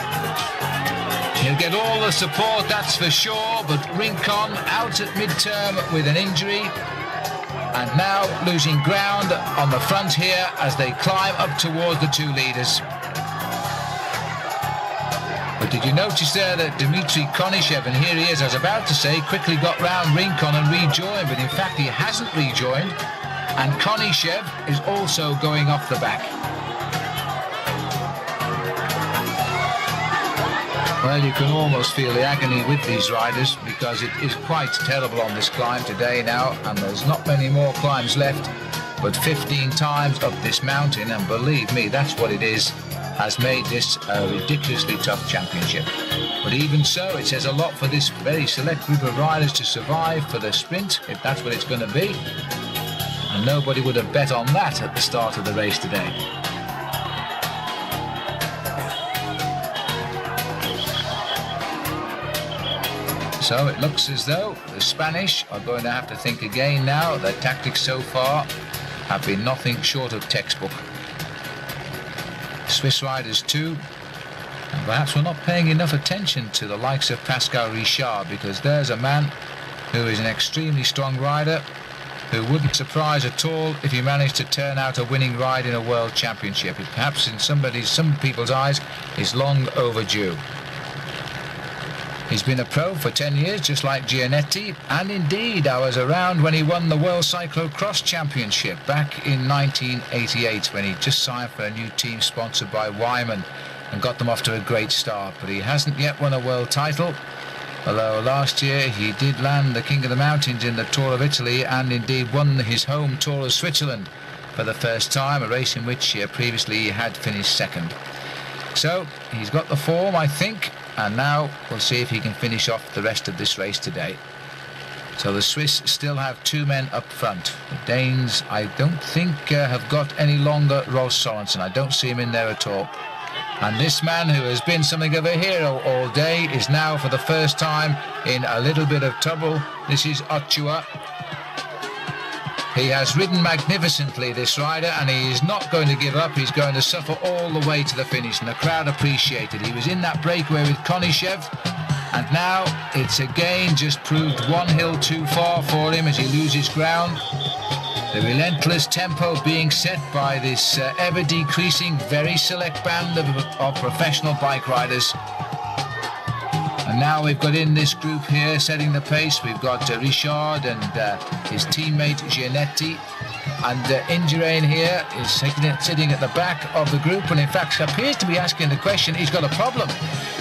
He'll get all the support, that's for sure, but Rincon out at mid-term with an injury, and now losing ground on the front here as they climb up towards the two leaders. But did you notice there that Dmitry Konishev, and here he is, I was about to say, quickly got round Rincon and rejoined, but in fact he hasn't rejoined, and Konishev is also going off the back. Well, you can almost feel the agony with these riders because it is quite terrible on this climb today now, and there's not many more climbs left, but 15 times up this mountain, and believe me, that's what it is, has made this a ridiculously tough championship. But even so, it says a lot for this very select group of riders to survive for the sprint, if that's what it's going to be. And nobody would have bet on that at the start of the race today. So it looks as though the Spanish are going to have to think again now. Their tactics so far have been nothing short of textbook. Swiss riders too. And perhaps we're not paying enough attention to the likes of Pascal Richard, because there's a man who is an extremely strong rider who wouldn't surprise at all if he managed to turn out a winning ride in a world championship. It perhaps in some people's eyes is long overdue. He's been a pro for 10 years, just like Giannetti, and indeed I was around when he won the World Cyclocross Championship back in 1988, when he just signed for a new team sponsored by Wyman and got them off to a great start. But he hasn't yet won a world title, although last year he did land the King of the Mountains in the Tour of Italy and indeed won his home Tour of Switzerland for the first time, a race in which previously he had finished second. So he's got the form, I think, and now we'll see if he can finish off the rest of this race today. So the Swiss still have two men up front. The Danes, I don't think, have got any longer Rolf Sorensen. I don't see him in there at all. And this man, who has been something of a hero all day, is now for the first time in a little bit of trouble. This is Ochoa. He has ridden magnificently, this rider, and he is not going to give up. He's going to suffer all the way to the finish, and the crowd appreciate it. He was in that breakaway with Konishev, and now it's again just proved one hill too far for him as he loses ground. The relentless tempo being set by this ever-decreasing, very select band of professional bike riders. And now we've got in this group here setting the pace. We've got Richard and his teammate Giannetti, and Indurain here is sitting at the back of the group, and in fact appears to be asking the question, he's got a problem.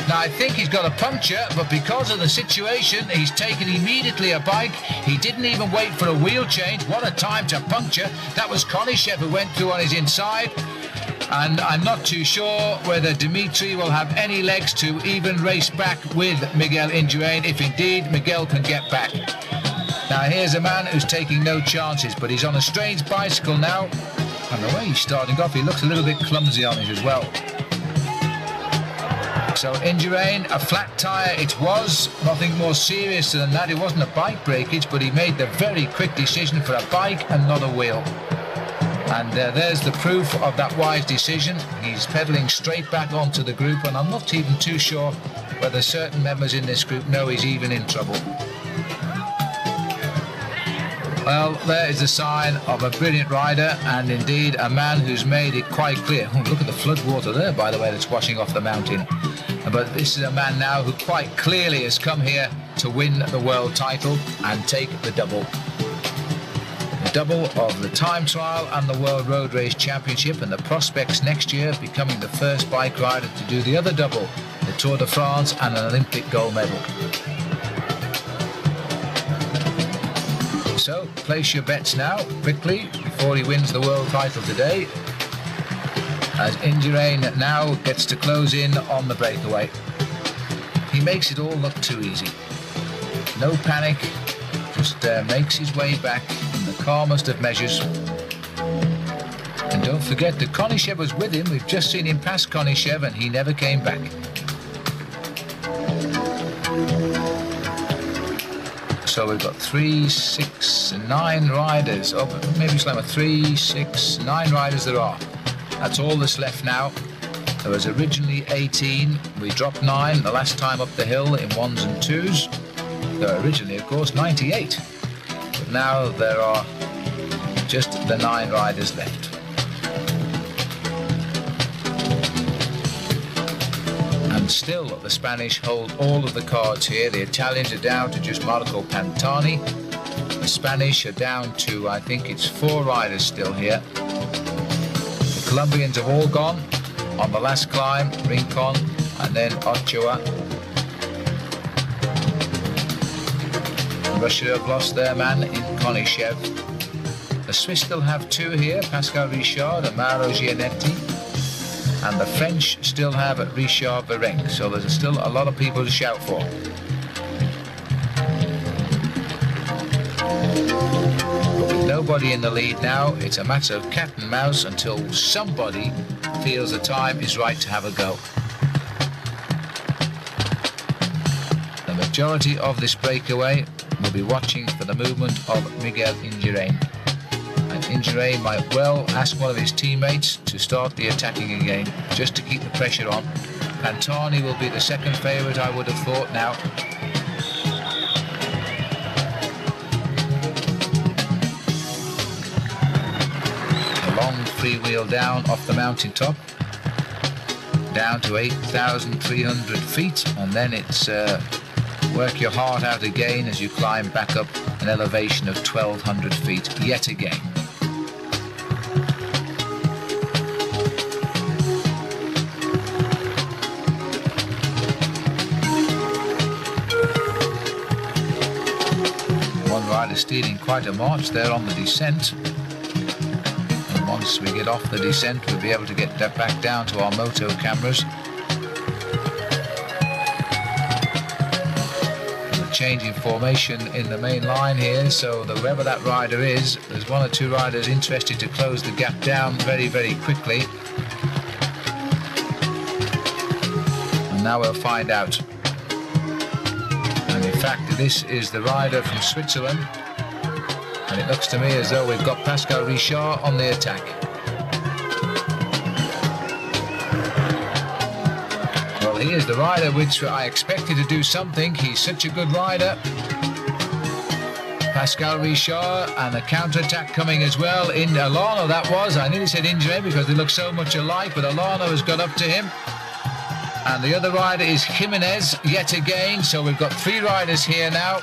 Now I think he's got a puncture, but because of the situation he's taken immediately a bike. He didn't even wait for a wheel change. What a time to puncture. That was Konishev who went through on his inside. And I'm not too sure whether Dimitri will have any legs to even race back with Miguel Indurain, if indeed Miguel can get back. Now here's a man who's taking no chances, but he's on a strange bicycle now. And the way he's starting off, he looks a little bit clumsy on it as well. So Indurain, a flat tyre it was, nothing more serious than that. It wasn't a bike breakage, but he made the very quick decision for a bike and not a wheel. And there's the proof of that wise decision. He's pedalling straight back onto the group, and I'm not even too sure whether certain members in this group know he's even in trouble. Well, there is the sign of a brilliant rider, and indeed a man who's made it quite clear. Oh, look at the flood water there, by the way, that's washing off the mountain. But this is a man now who quite clearly has come here to win the world title and take the double. The double of the time trial and the World Road Race Championship, and the prospects next year of becoming the first bike rider to do the other double, the Tour de France and an Olympic gold medal. So place your bets now, quickly, before he wins the world title today, as Indurain now gets to close in on the breakaway. He makes it all look too easy. No panic, just makes his way back in the calmest of measures. And don't forget that Konishev was with him. We've just seen him pass Konishev and he never came back. So we've got 3, 6, 9 riders. Oh, maybe Slammer, 3, 6, 9 riders there are. That's all that's left now. There was originally 18. We dropped 9 the last time up the hill in 1s and 2s. There were originally, of course, 98. But now there are just the 9 riders left. And still the Spanish hold all of the cards here. The Italians are down to just Marco Pantani. The Spanish are down to, I think it's 4 riders still here. The Colombians have all gone on the last climb, Rincon and then Ochoa. Russia have lost their man in Konishev. The Swiss still have 2 here, Pascal Richard and Mauro Gianetti. And the French still have Richard Virenque, so there's still a lot of people to shout for. But with nobody in the lead now, it's a matter of cat and mouse until somebody feels the time is right to have a go. The majority of this breakaway will be watching for the movement of Miguel Indurain. And Indurain might well ask one of his teammates to start the attacking again, just to keep the pressure on. Pantani will be the second favourite, I would have thought now. A long freewheel down off the mountaintop, down to 8,300 feet, and then it's work your heart out again as you climb back up an elevation of 1,200 feet yet again. Stealing quite a march there on the descent, and once we get off the descent we'll be able to get that back down to our moto cameras. And a change in formation in the main line here, so that whoever that rider is, there's 1 or 2 riders interested to close the gap down very, very quickly. And now we'll find out. And in fact this is the rider from Switzerland. And it looks to me as though we've got Pascal Richard on the attack. Well, he is the rider which I expected to do something. He's such a good rider. Pascal Richard, and a counter-attack coming as well. In Alano that was. I nearly said Indurain because they look so much alike, but Alano has got up to him. And the other rider is Jimenez yet again. So we've got 3 riders here now.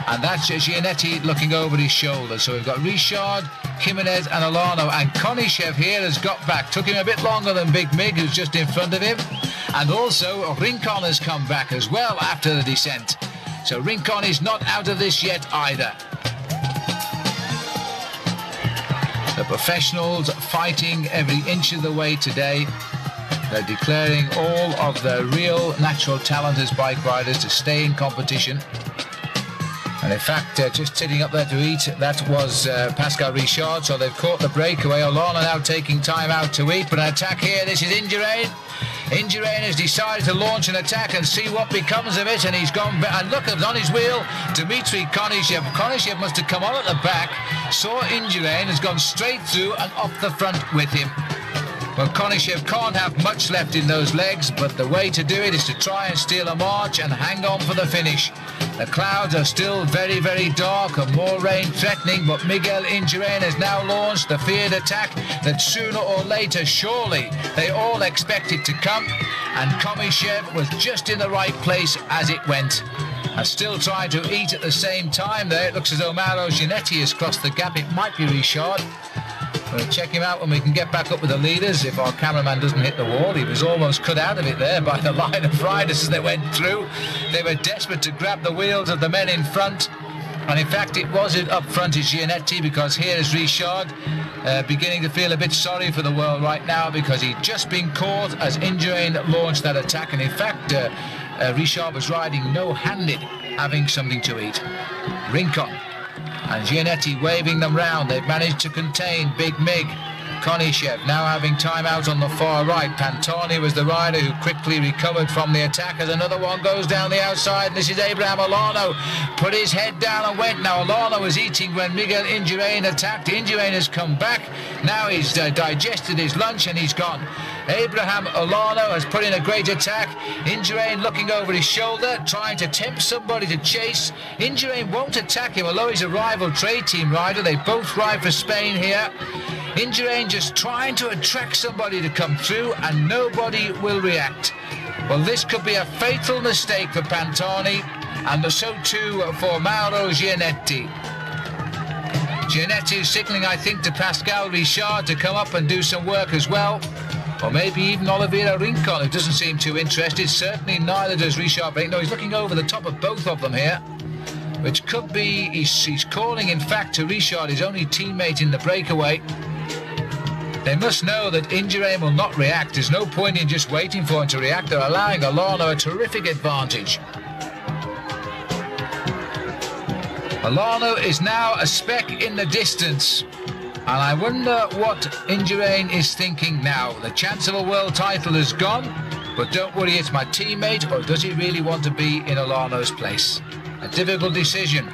And that's Gianetti looking over his shoulder. So we've got Richard, Jimenez and Alano. And Konishev here has got back. Took him a bit longer than Big Mig, who's just in front of him. And also Rincon has come back as well after the descent. So Rincon is not out of this yet either. The professionals fighting every inch of the way today. They're declaring all of their real natural talent as bike riders to stay in competition. And in fact, just sitting up there to eat, that was Pascal Richard. So they've caught the breakaway. Olana now taking time out to eat. But an attack here, this is Indurain. Indurain has decided to launch an attack and see what becomes of it. And he's gone, and look, on his wheel, Dmitry Konishev. Konishev must have come on at the back, saw Indurain, has gone straight through and up the front with him. Well, Konishev can't have much left in those legs, but the way to do it is to try and steal a march and hang on for the finish. The clouds are still very, very dark and more rain threatening, but Miguel Indurain has now launched the feared attack that sooner or later, surely, they all expect it to come, and Konishev was just in the right place as it went. And still trying to eat at the same time there. It looks as though Mauro Gianetti has crossed the gap. It might be Richard. We'll check him out when we can get back up with the leaders if our cameraman doesn't hit the wall. He was almost cut out of it there by the line of riders as they went through. They were desperate to grab the wheels of the men in front. And in fact, it was up front is Gianetti, because here is Richard beginning to feel a bit sorry for the world right now, because he'd just been caught as Indurain launched that attack. And in fact, Richard was riding no-handed, having something to eat. Rincon and Gianetti waving them round. They've managed to contain Big Mig. Konishev now having time out on the far right. Pantani was the rider who quickly recovered from the attack as another one goes down the outside. And this is Abraham Olano. Put his head down and went. Now Olano was eating when Miguel Indurain attacked. Indurain has come back. Now he's digested his lunch and he's gone. Abraham Olano has put in a great attack. Indurain looking over his shoulder, trying to tempt somebody to chase. Indurain won't attack him, although he's a rival trade team rider. They both ride for Spain here. Indurain just trying to attract somebody to come through, and nobody will react. Well, this could be a fatal mistake for Pantani, and so too for Mauro Gianetti. Gianetti is signalling, I think, to Pascal Richard to come up and do some work as well. Or maybe even Oliveira Rincon, who doesn't seem too interested. Certainly neither does Richard. No, he's looking over the top of both of them here, which could be, he's calling, in fact, to Richard, his only teammate in the breakaway. They must know that Indurain will not react. There's no point in just waiting for him to react. They're allowing Olano a terrific advantage. Olano is now a speck in the distance. And I wonder what Indurain is thinking now. The chance of a world title is gone, but don't worry, it's my teammate, or does he really want to be in Olano's place? A difficult decision.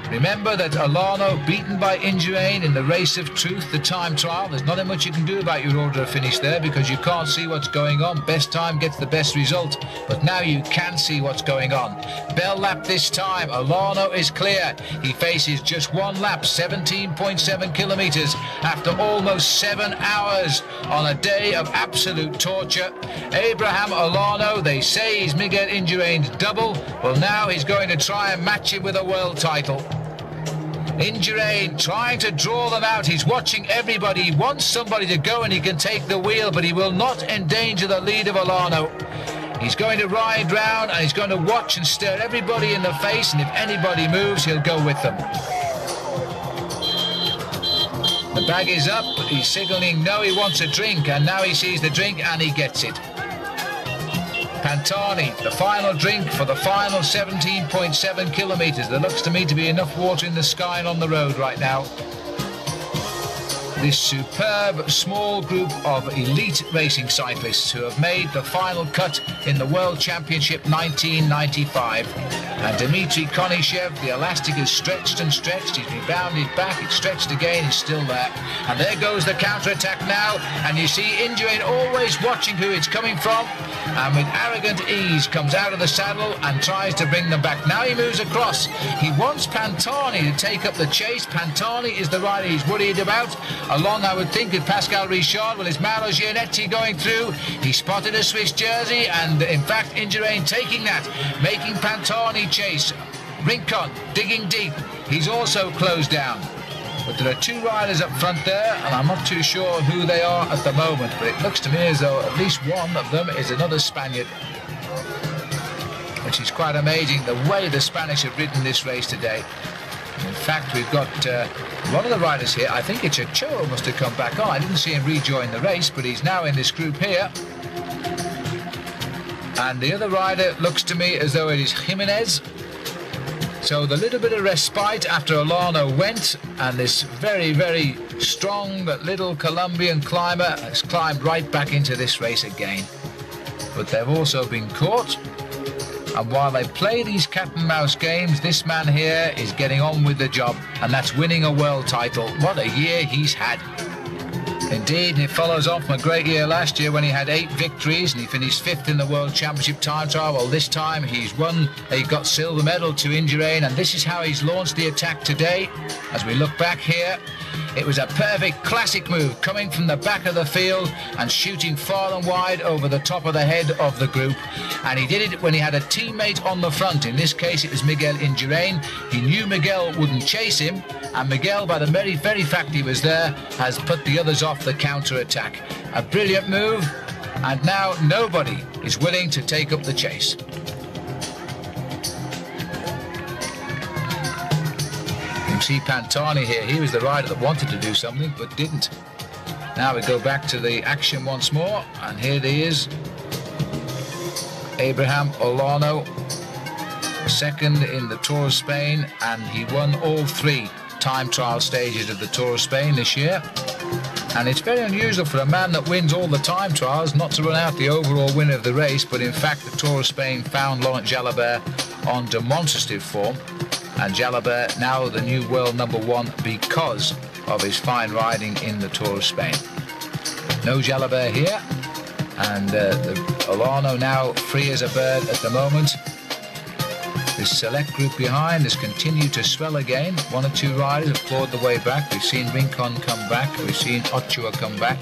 Remember that Olano beaten by Indurain in the race of truth, the time trial. There's not much you can do about your order of finish there, because you can't see what's going on. Best time gets the best result, but now you can see what's going on. Bell lap this time. Olano is clear. He faces just one lap, 17.7 kilometers, after almost 7 hours on a day of absolute torture. Abraham Olano, they say he's Miguel Indurain's double. Well, now he's going to try and match him with a world title. Indurain trying to draw them out. He's watching everybody. He wants somebody to go and he can take the wheel, but he will not endanger the lead of Olano. He's going to ride round and he's going to watch and stare everybody in the face, and if anybody moves, he'll go with them. The bag is up. He's signalling no, he wants a drink, and now he sees the drink and he gets it. Pantani, the final drink for the final 17.7 kilometers. There looks to me to be enough water in the sky and on the road right now. This superb small group of elite racing cyclists who have made the final cut in the World Championship 1995. And Dmitry Konishev, the elastic is stretched and stretched. He's rebounded back, it's stretched again, it's still there. And there goes the counter-attack now. And you see Indurain always watching who it's coming from. And with arrogant ease comes out of the saddle and tries to bring them back. Now he moves across. He wants Pantani to take up the chase. Pantani is the rider he's worried about. Along, I would think, with Pascal Richard. Well, it's Mauro Gianetti going through. He spotted a Swiss jersey, and in fact, Indurain taking that, making Pantani chase. Rincon digging deep. He's also closed down. But there are two riders up front there, and I'm not too sure who they are at the moment, but it looks to me as though at least one of them is another Spaniard, which is quite amazing, the way the Spanish have ridden this race today. In fact, we've got one of the riders here. I think it's Ochoa must have come back on. I didn't see him rejoin the race, but he's now in this group here. And the other rider looks to me as though it is Jimenez. So the little bit of respite after Olano went, and this very, very strong little Colombian climber has climbed right back into this race again. But they've also been caught. And while they play these cat and mouse games, this man here is getting on with the job, and that's winning a world title. What a year he's had. Indeed, it follows on from a great year last year when he had 8 victories and he finished 5th in the World Championship time trial. Well, this time he got silver medal to Indurain, and this is how he's launched the attack today. As we look back here, it was a perfect classic move, coming from the back of the field and shooting far and wide over the top of the head of the group. And he did it when he had a teammate on the front. In this case, it was Miguel Indurain. He knew Miguel wouldn't chase him, and Miguel, by the very fact he was there, has put the others off the counter-attack. A brilliant move, and now nobody is willing to take up the chase. You see Pantani here. He was the rider that wanted to do something but didn't. Now we go back to the action once more, and here he is, Abraham Olano, second in the Tour of Spain, and he won all 3 time trial stages of the Tour of Spain this year. And it's very unusual for a man that wins all the time trials not to run out the overall winner of the race, but in fact the Tour of Spain found Laurent Jalabert on demonstrative form, and Jalabert now the new world #1 because of his fine riding in the Tour of Spain. No Jalabert here, and Olano now free as a bird at the moment. This select group behind has continued to swell again. 1 or 2 riders have clawed the way back. We've seen Rincon come back. We've seen Ochoa come back.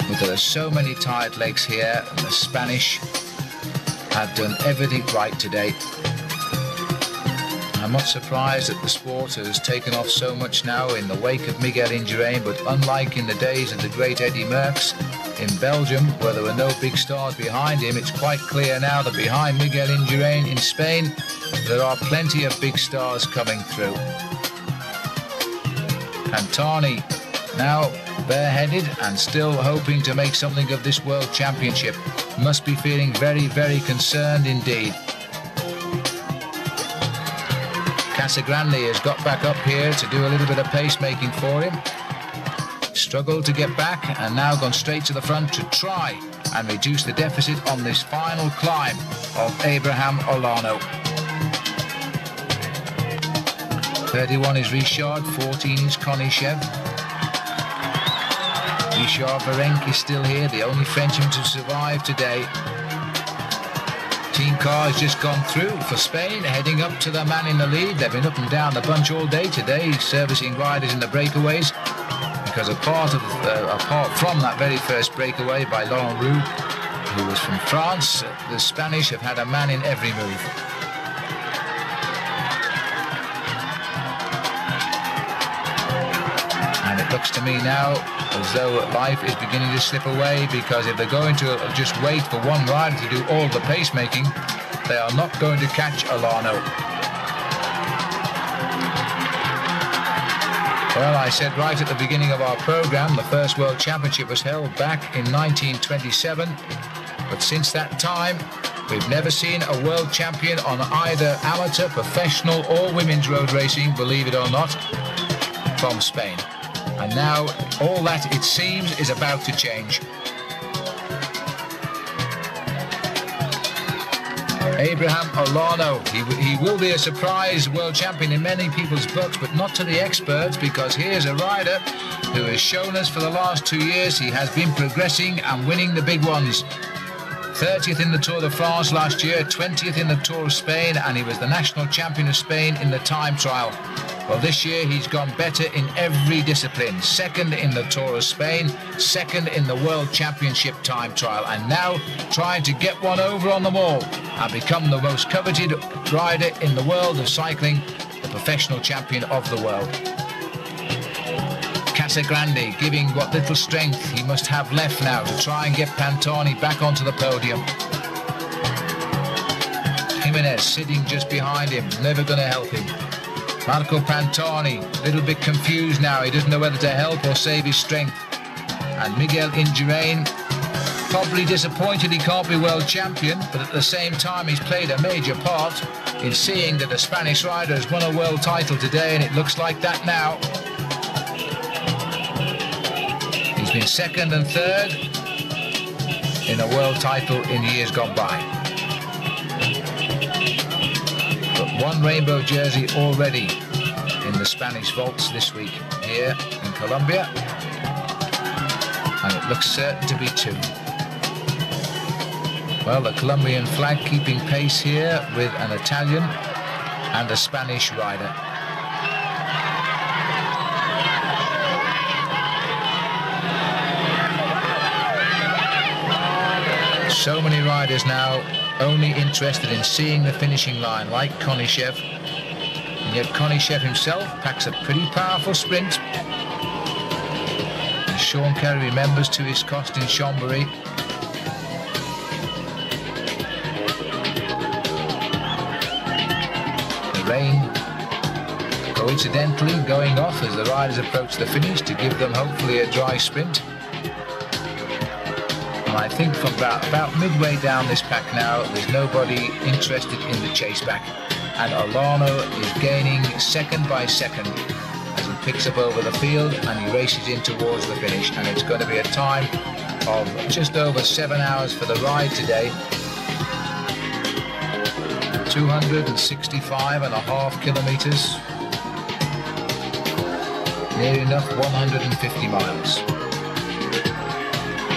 But there are so many tired legs here, and the Spanish have done everything right today. I'm not surprised that the sport has taken off so much now in the wake of Miguel Indurain, but unlike in the days of the great Eddy Merckx in Belgium, where there were no big stars behind him, it's quite clear now that behind Miguel Indurain in Spain, there are plenty of big stars coming through. Pantani now bareheaded and still hoping to make something of this World Championship. Must be feeling very, very concerned indeed. Casagrande has got back up here to do a little bit of pacemaking for him. Struggled to get back, and now gone straight to the front to try and reduce the deficit on this final climb of Abraham Olano. 31 is Richard, 14 is Konishev. Richard Virenque is still here, the only Frenchman to survive today. Team car has just gone through for Spain, heading up to the man in the lead. They've been up and down the bunch all day today, servicing riders in the breakaways, because apart from that very first breakaway by Laurent Rouvy, who was from France, the Spanish have had a man in every move. And it looks to me now as though life is beginning to slip away, because if they're going to just wait for one rider to do all the pacemaking, they are not going to catch Olano. Well, I said right at the beginning of our program, the first World Championship was held back in 1927, but since that time, we've never seen a world champion on either amateur, professional or women's road racing, believe it or not, from Spain. And now all that, it seems, is about to change. Abraham Olano, he will be a surprise world champion in many people's books, but not to the experts, because here's a rider who has shown us for the last 2 years he has been progressing and winning the big ones. 30th in the Tour de France last year, 20th in the Tour of Spain, and he was the national champion of Spain in the time trial. Well, this year he's gone better in every discipline. Second in the Tour of Spain, second in the World Championship time trial, and now trying to get one over on them all and become the most coveted rider in the world of cycling, the professional champion of the world. Casagrande giving what little strength he must have left now to try and get Pantani back onto the podium. Jimenez sitting just behind him, never going to help him. Marco Pantani, a little bit confused now. He doesn't know whether to help or save his strength. And Miguel Indurain, probably disappointed he can't be world champion, but at the same time he's played a major part in seeing that a Spanish rider has won a world title today, and it looks like that now. He's been second and third in a world title in years gone by. But one rainbow jersey already in the Spanish vaults this week here in Colombia, and it looks certain to be two. Well, the Colombian flag keeping pace here with an Italian and a Spanish rider. So many riders now only interested in seeing the finishing line, like Konishev. And yet Konishev himself packs a pretty powerful sprint. And Sean Kelly remembers to his cost in Chambéry. The rain coincidentally going off as the riders approach the finish to give them hopefully a dry sprint. And I think from about midway down this pack now, there's nobody interested in the chase back. And Olano is gaining second by second as he picks up over the field and he races in towards the finish. And it's going to be a time of just over 7 hours for the ride today. 265.5 kilometers. Near enough 150 miles.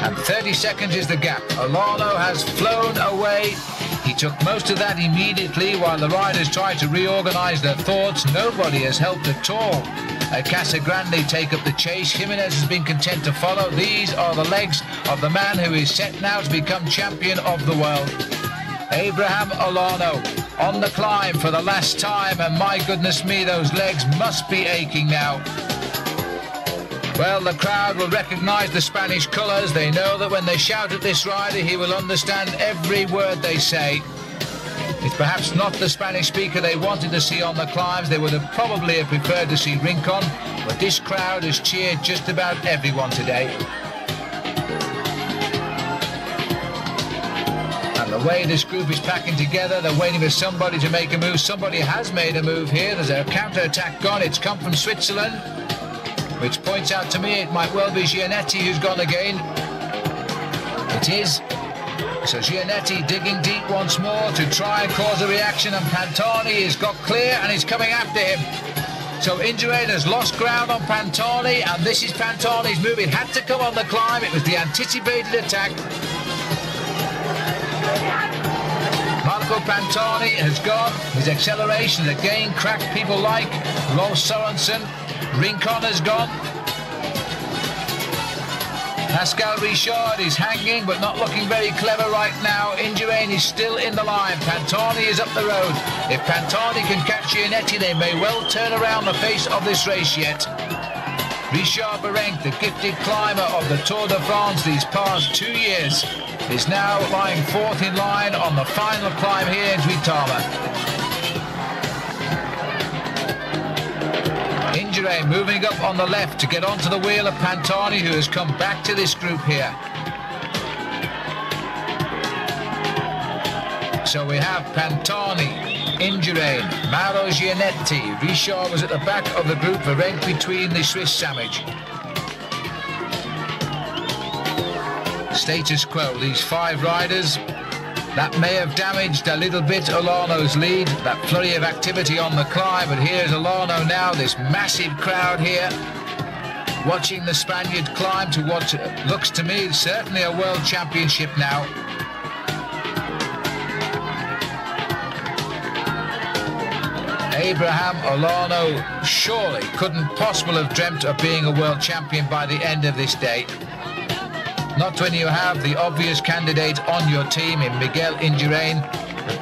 And 30 seconds is the gap. Olano has flown away. He took most of that immediately while the riders tried to reorganize their thoughts. Nobody has helped at all. Casagrande take up the chase. Jimenez has been content to follow. These are the legs of the man who is set now to become champion of the world. Abraham Olano on the climb for the last time, and my goodness me, those legs must be aching now. Well, the crowd will recognise the Spanish colours. They know that when they shout at this rider, he will understand every word they say. It's perhaps not the Spanish speaker they wanted to see on the climbs. They would have probably preferred to see Rincon, but this crowd has cheered just about everyone today. And the way this group is packing together, they're waiting for somebody to make a move. Somebody has made a move here. There's a counter-attack gone. It's come from Switzerland, which points out to me it might well be Gianetti who's gone again. It is. So Gianetti digging deep once more to try and cause a reaction, and Pantani has got clear and is coming after him. So Indurain has lost ground on Pantani, and this is Pantani's move. It had to come on the climb. It was the anticipated attack. Marco Pantani has gone. His acceleration again cracked people like Rolf Sørensen. Rincon has gone. Pascal Richard is hanging but not looking very clever right now. Indurain is still in the line. Pantani is up the road. If Pantani can catch Gianetti, they may well turn around the face of this race yet. Richard Berenc, the gifted climber of the Tour de France these past 2 years, is now lying fourth in line on the final climb here in Duitama. Indurain moving up on the left to get onto the wheel of Pantani, who has come back to this group here. So we have Pantani, Indurain, Mauro Gianetti. Richard was at the back of the group, Berenc between the Swiss sandwich. Status quo, these 5 riders. That may have damaged a little bit Olano's lead, that flurry of activity on the climb, but here's Olano now, this massive crowd here, watching the Spaniard climb to what looks to me certainly a world championship now. Abraham Olano surely couldn't possibly have dreamt of being a world champion by the end of this day. Not when you have the obvious candidate on your team in Miguel Indurain.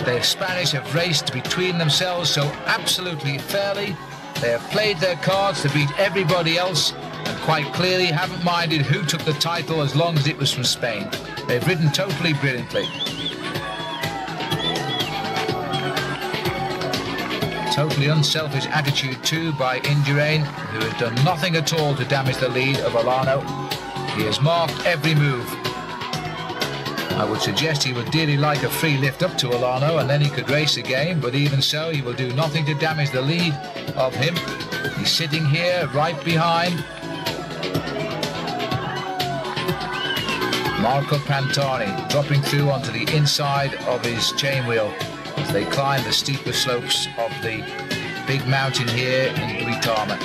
The Spanish have raced between themselves so absolutely fairly. They have played their cards to beat everybody else and quite clearly haven't minded who took the title as long as it was from Spain. They've ridden totally brilliantly. totally unselfish attitude too by Indurain, who has done nothing at all to damage the lead of Olano. He has marked every move. I would suggest he would dearly like a free lift up to Olano and then he could race again, but even so he will do nothing to damage the lead of him. He's sitting here right behind Marco Pantani, dropping through onto the inside of his chain wheel as they climb the steeper slopes of the big mountain here in Duitama.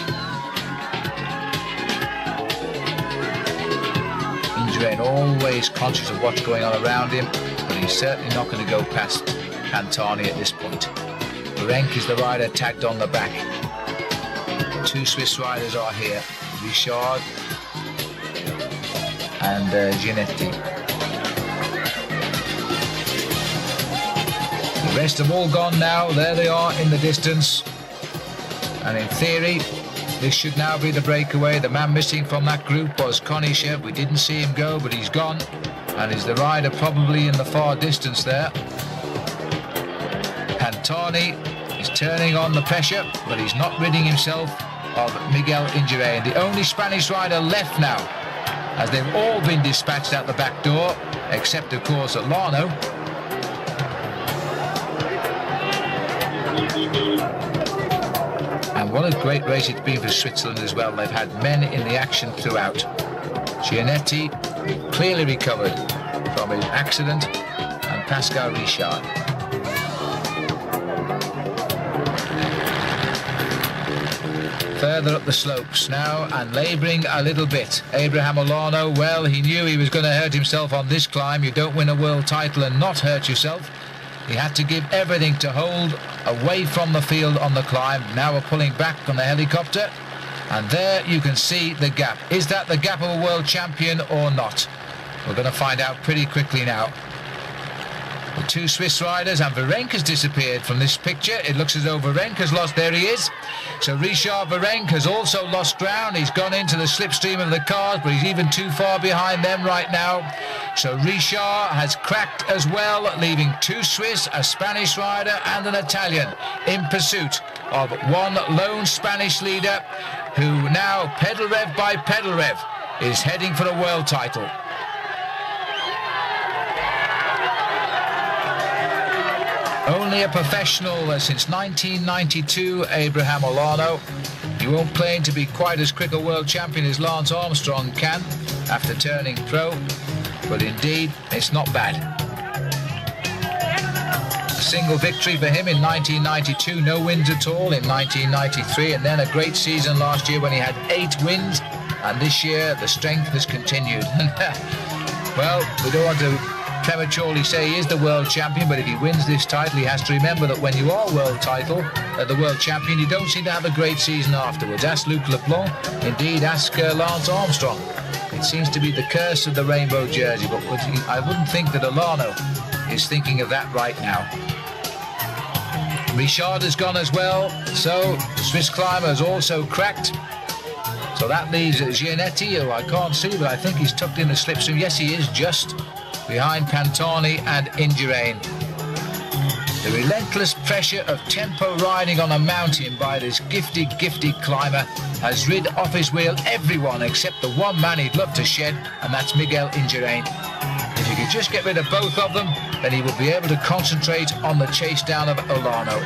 Indurain always conscious of what's going on around him, but he's certainly not going to go past Pantani at this point. Renk is the rider tagged on the back. Two Swiss riders are here, Richard and Gianetti. The rest have all gone now. There they are in the distance. And in theory, this should now be the breakaway. The man missing from that group was Konishev. We didn't see him go, but he's gone. And is the rider probably in the far distance there. Pantani is turning on the pressure, but he's not ridding himself of Miguel Indurain. The only Spanish rider left now, as they've all been dispatched out the back door, except of course Olano. And what a great race it's been for Switzerland as well. They've had men in the action throughout. Gianetti clearly recovered from his accident, and Pascal Richard. Further up the slopes now and labouring a little bit. Abraham Olano, well, he knew he was going to hurt himself on this climb. You don't win a world title and not hurt yourself. He had to give everything to hold away from the field on the climb. Now we're pulling back on the helicopter, and there you can see the gap. Is that the gap of a world champion or not? We're going to find out pretty quickly now. The two Swiss riders, and Virenque has disappeared from this picture. It looks as though Virenque has lost. There he is. So Richard Virenque has also lost ground. He's gone into the slipstream of the cars, but he's even too far behind them right now. So Richard has cracked as well, leaving two Swiss, a Spanish rider and an Italian in pursuit of one lone Spanish leader who now, pedal rev by pedal rev, is heading for a world title. Only a professional since 1992, Abraham Olano. He won't claim to be quite as quick a world champion as Lance Armstrong can after turning pro, but indeed, it's not bad. A single victory for him in 1992, no wins at all in 1993, and then a great season last year when he had 8 wins, and this year the strength has continued. Well, we don't want to prematurely say he is the world champion, but if he wins this title, he has to remember that when you are the world champion, you don't seem to have a great season afterwards. Ask Luc Leblanc, indeed ask Lance Armstrong. It seems to be the curse of the rainbow jersey, but I wouldn't think that Olano is thinking of that right now. Richard has gone as well, so the Swiss climber has also cracked. So that leaves Gianetti, who I can't see, but I think he's tucked in the slipstream. Yes, he is, just behind Pantani and Indurain. The relentless pressure of tempo riding on a mountain by this gifted climber has rid off his wheel everyone except the one man he'd love to shed, and that's Miguel Indurain. If you could just get rid of both of them, then he will be able to concentrate on the chase down of Olano.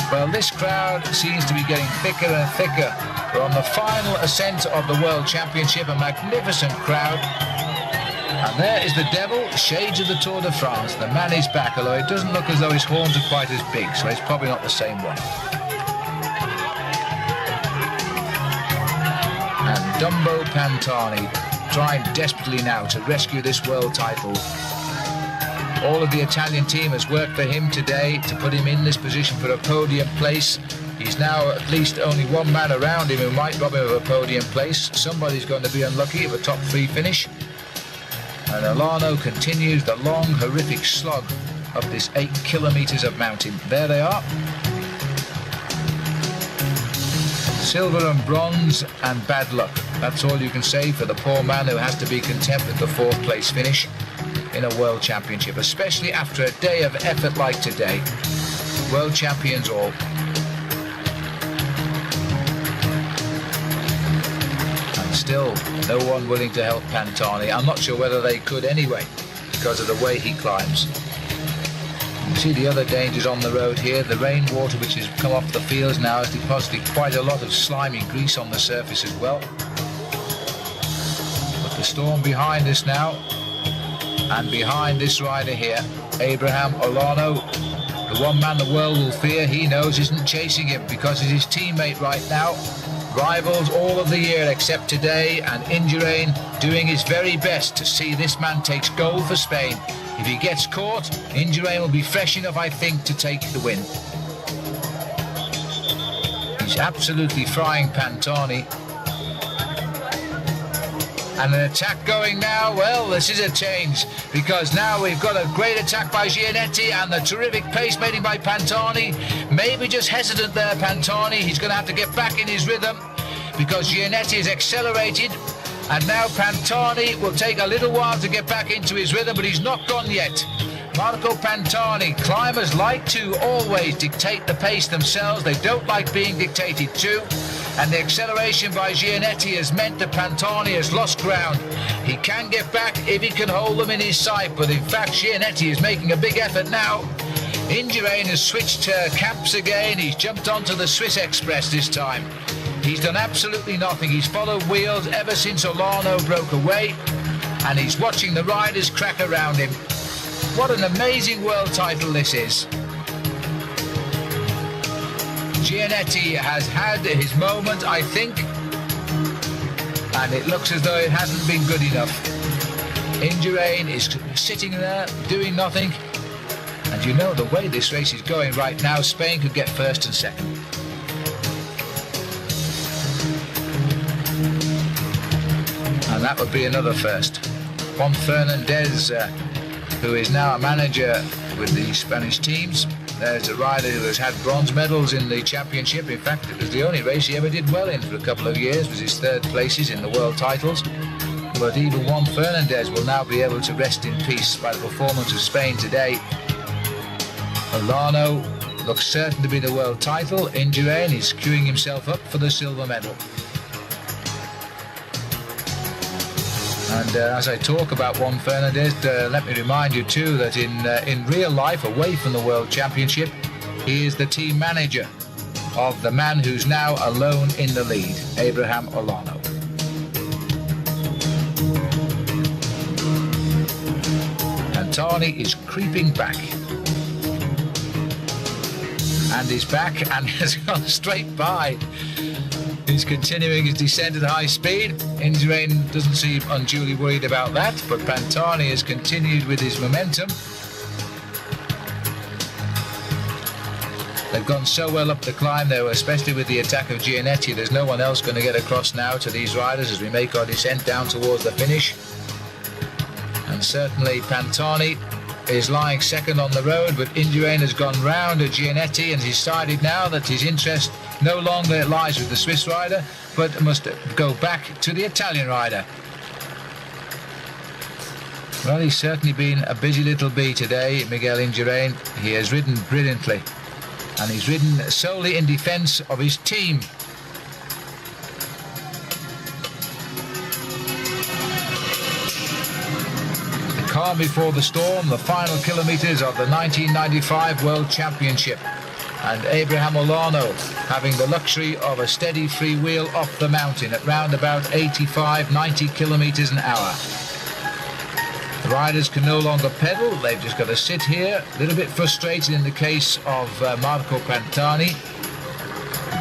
Well, this crowd seems to be getting thicker and thicker. We're on the final ascent of the World Championship, a magnificent crowd. And there is the devil, shades of the Tour de France. The man is back, although it doesn't look as though his horns are quite as big, so it's probably not the same one. And Dumbo Pantani trying desperately now to rescue this world title. All of the Italian team has worked for him today to put him in this position for a podium place. He's now at least only one man around him who might rob him of a podium place. Somebody's going to be unlucky of a top 3 finish. And Olano continues the long, horrific slog of this 8 kilometres of mountain. There they are. Silver and bronze and bad luck. That's all you can say for the poor man who has to be content with the 4th place finish. in a World Championship, especially after a day of effort like today. World champions all. And still no one willing to help Pantani. I'm not sure whether they could anyway, because of the way he climbs. You see the other dangers on the road here. The rainwater which has come off the fields now has deposited quite a lot of slimy grease on the surface as well. But the storm behind us now, and behind this rider here, Abraham Olano, the one man the world will fear, he knows, isn't chasing him, because he's his teammate right now. Rivals all of the year except today, and Indurain doing his very best to see this man takes gold for Spain. If he gets caught, Indurain will be fresh enough, I think, to take the win. He's absolutely frying Pantani. And an attack going now. Well, this is a change, because now we've got a great attack by Gianetti and the terrific pace made by Pantani. Maybe just hesitant there, Pantani. He's going to have to get back in his rhythm, because Gianetti is accelerated. And now Pantani will take a little while to get back into his rhythm, but he's not gone yet. Marco Pantani, climbers like to always dictate the pace themselves. They don't like being dictated to. And the acceleration by Gianetti has meant that Pantani has lost ground. He can get back if he can hold them in his sight, but in fact Gianetti is making a big effort now. Indurain has switched camps again. He's jumped onto the Swiss Express this time. He's done absolutely nothing. He's followed wheels ever since Olano broke away, and he's watching the riders crack around him. What an amazing world title this is. Gianetti has had his moment, I think, and it looks as though it hasn't been good enough. Indurain is sitting there doing nothing, and you know the way this race is going right now, Spain could get first and second. And that would be another first. Juan Fernandez, who is now a manager with the Spanish teams. There's a rider who has had bronze medals in the championship. In fact, it was the only race he ever did well in for a couple of years, was his third places in the world titles. But even Juan Fernandez will now be able to rest in peace by the performance of Spain today. Olano looks certain to be the world title. Indurain is queuing himself up for the silver medal. And as I talk about Juan Fernandez, let me remind you too that in real life, away from the World Championship, he is the team manager of the man who's now alone in the lead, Abraham Olano. Pantani is creeping back. And he's back and has gone straight by. He's continuing his descent at high speed. Indurain doesn't seem unduly worried about that, but Pantani has continued with his momentum. They've gone so well up the climb there, especially with the attack of Gianetti. There's no one else going to get across now to these riders as we make our descent down towards the finish. And certainly Pantani is lying second on the road, but Indurain has gone round at Gianetti and decided now that his interest no longer lies with the Swiss rider, but must go back to the Italian rider. Well, he's certainly been a busy little bee today, Miguel Indurain. He has ridden brilliantly, and he's ridden solely in defence of his team. The calm before the storm, the final kilometres of the 1995 World Championship. And Abraham Olano having the luxury of a steady free wheel off the mountain at round about 85-90 kilometres an hour. The riders can no longer pedal, they've just got to sit here, a little bit frustrated in the case of Marco Pantani.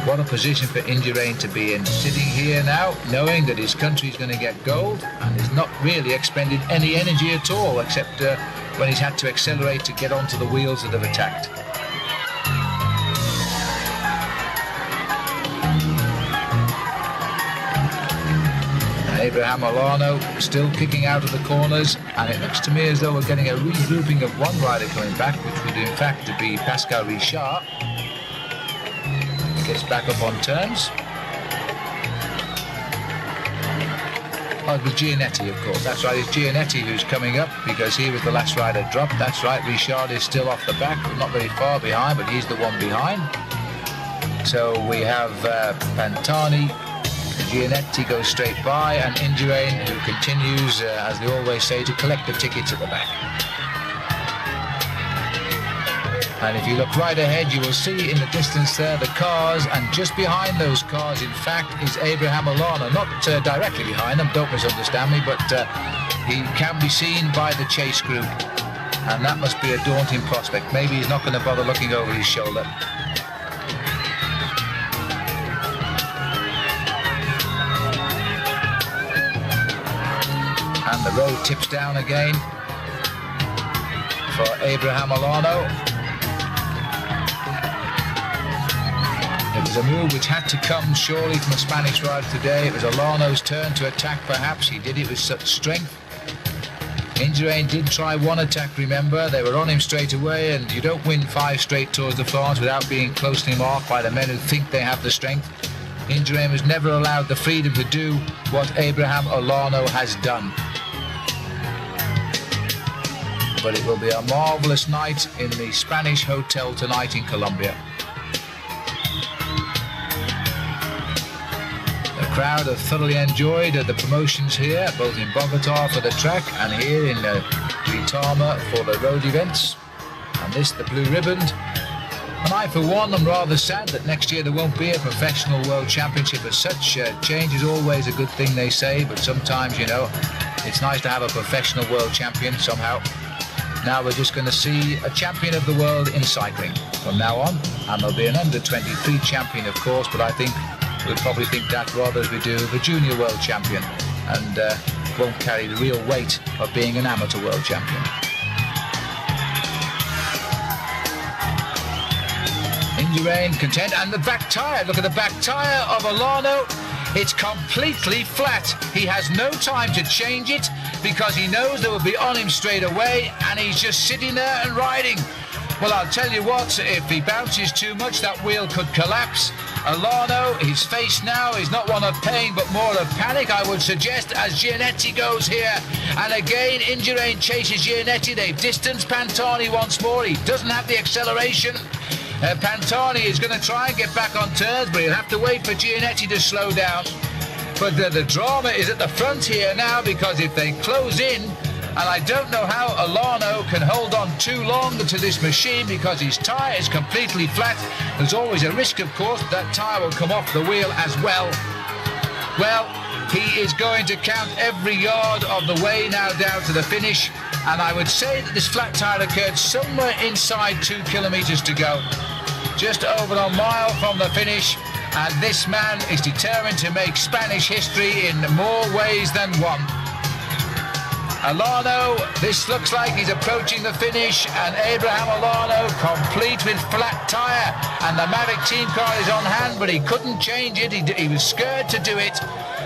What a position for Indurain to be in, sitting here now, knowing that his country is going to get gold, and has not really expended any energy at all, except when he's had to accelerate to get onto the wheels that have attacked. Abraham Olano still kicking out of the corners, and it looks to me as though we're getting a regrouping of one rider coming back, which would in fact be Pascal Richard. Gets back up on turns. Oh, with Gianetti, of course. That's right, it's Gianetti who's coming up because he was the last rider dropped. That's right, Richard is still off the back, not very far behind, but he's the one behind. So we have Pantani, Gianetti goes straight by, and Indurain, who continues, as they always say, to collect the tickets at the back. And if you look right ahead, you will see in the distance there the cars, and just behind those cars, in fact, is Abraham Olano. Not directly behind them, don't misunderstand me, but he can be seen by the chase group, and that must be a daunting prospect. Maybe he's not going to bother looking over his shoulder. And the road tips down again for Abraham Olano. It was a move which had to come surely from a Spanish rider today. It was Olano's turn to attack, perhaps. He did it with such strength. Indurain did try one attack, remember. They were on him straight away, and you don't win 5 straight Tours de France without being closely marked by the men who think they have the strength. Indurain was never allowed the freedom to do what Abraham Olano has done. But it will be a marvellous night in the Spanish hotel tonight in Colombia. The crowd have thoroughly enjoyed the promotions here, both in Bogota for the track and here in Duitama for the road events. And this, the blue ribbon. And I, for one, am rather sad that next year there won't be a professional world championship as such. Change is always a good thing, they say, but sometimes, you know, it's nice to have a professional world champion somehow. Now we're just going to see a champion of the world in cycling from now on, and there'll be an under-23 champion, of course, but I think we'll probably think that rather as we do the junior world champion, and won't carry the real weight of being an amateur world champion. Indurain content, and the back tyre, look at the back tyre of Olano. It's completely flat. He has no time to change it because he knows they will be on him straight away, and he's just sitting there and riding. Well, I'll tell you what, if he bounces too much, that wheel could collapse. Olano, his face now is not one of pain but more of panic, I would suggest, as Gianetti goes here. And again, Indurain chases Gianetti. They've distanced Pantani once more. He doesn't have the acceleration. Pantani is going to try and get back on turns, but he'll have to wait for Gianetti to slow down. But the drama is at the front here now, because if they close in, and I don't know how Olano can hold on too long to this machine because his tyre is completely flat. There's always a risk, of course, that tyre will come off the wheel as well. Well, he is going to count every yard of the way now down to the finish, and I would say that this flat tyre occurred somewhere inside 2 kilometres to go. Just over a mile from the finish, and this man is determined to make Spanish history in more ways than one. Olano, this looks like he's approaching the finish, and Abraham Olano complete with flat tyre, and the Mavic team car is on hand, but he couldn't change it. He was scared to do it,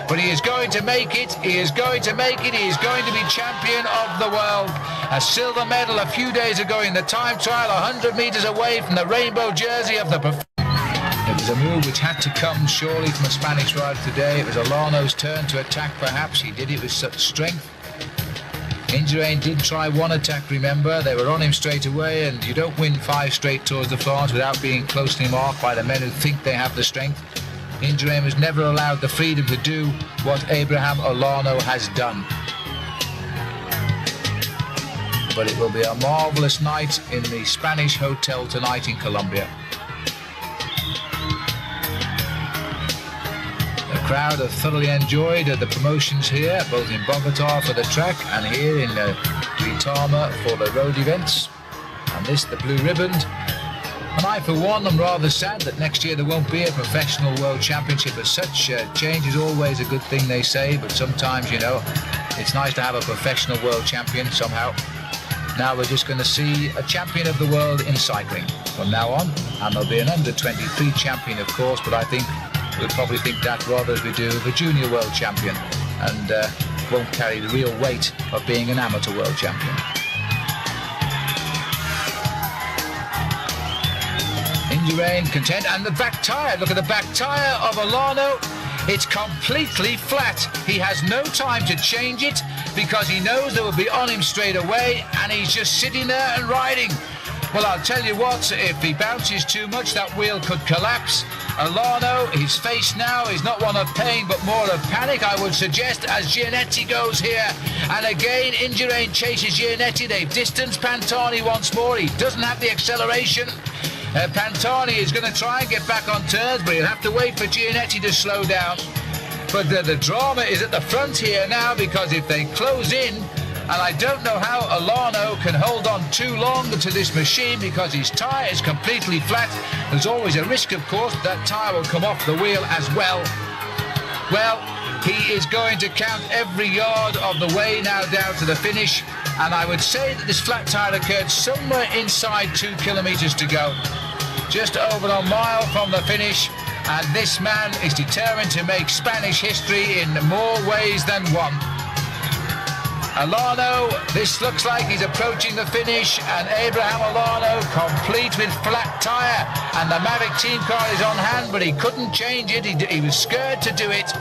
but he is going to make it. He is going to make it. He is going to be champion of the world. A silver medal a few days ago in the time trial, 100 metres away from the rainbow jersey of the It was a move which had to come surely from a Spanish rider today. It was Olano's turn to attack, perhaps. He did it with such strength. Indurain did try one attack, remember. They were on him straight away, and you don't win 5 straight Tours de France without being closely marked by the men who think they have the strength. Indurain was never allowed the freedom to do what Abraham Olano has done. But it will be a marvellous night in the Spanish hotel tonight in Colombia. The crowd have thoroughly enjoyed the promotions here, both in Bogota for the track and here in Duitama for the road events. And this, the blue ribbon. And I, for one, am rather sad that next year there won't be a professional world championship as such. Change is always a good thing, they say, but sometimes, you know, it's nice to have a professional world champion somehow. Now we're just going to see a champion of the world in cycling from now on, and there'll be an under-23 champion, of course, but I think we'll probably think that rather as we do the junior world champion, and won't carry the real weight of being an amateur world champion. Indurain content, and the back tyre, look at the back tyre of Olano. It's completely flat. He has no time to change it because he knows they will be on him straight away, and he's just sitting there and riding. Well, I'll tell you what, if he bounces too much, that wheel could collapse. Alano, his face now is not one of pain but more of panic, I would suggest, as Gianetti goes here. And again, Indurain chases Gianetti. They've distanced Pantani once more. He doesn't have the acceleration. Pantani is going to try and get back on turns, but he'll have to wait for Gianetti to slow down. But the drama is at the front here now, because if they close in, and I don't know how Alano can hold on too long to this machine because his tyre is completely flat. There's always a risk, of course, that tyre will come off the wheel as well. Well, he is going to count every yard of the way now down to the finish, and I would say that this flat tyre occurred somewhere inside 2 kilometres to go. Just over a mile from the finish, and this man is determined to make Spanish history in more ways than one. Alano, this looks like he's approaching the finish, and Abraham Alano complete with flat tyre, and the Mavic team car is on hand, but he couldn't change it. He was scared to do it,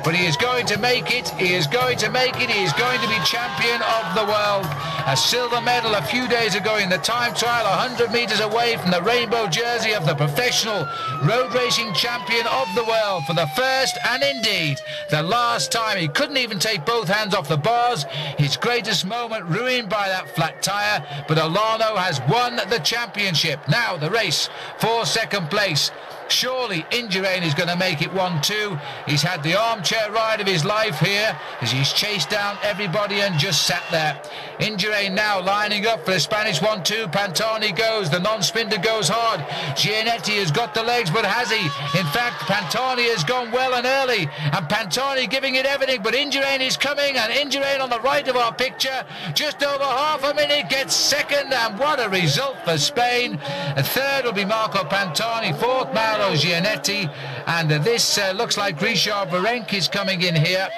but he is going to make it. He is going to make it. He is going to be champion of the world. A silver medal a few days ago in the time trial, 100 metres away from the rainbow jersey of the professional road racing champion of the world for the first and indeed the last time. He couldn't even take both hands off the bars. His greatest moment ruined by that flat tyre, but Alano has won the championship. Now the race for second place. Surely Indurain is going to make it 1-2. He's had the armchair ride of his life here as he's chased down everybody and just sat there. Indurain now lining up for the Spanish 1-2. Pantani goes, the non-sprinter goes hard. Gianetti has got the legs, but has he? In fact, Pantani has gone well and early, and Pantani giving it everything, but Indurain is coming, and Indurain on the right of our picture, just over half a minute, gets second, and what a result for Spain. Third will be Marco Pantani, fourth Mauro Gianetti, and this looks like Richard Virenque is coming in here.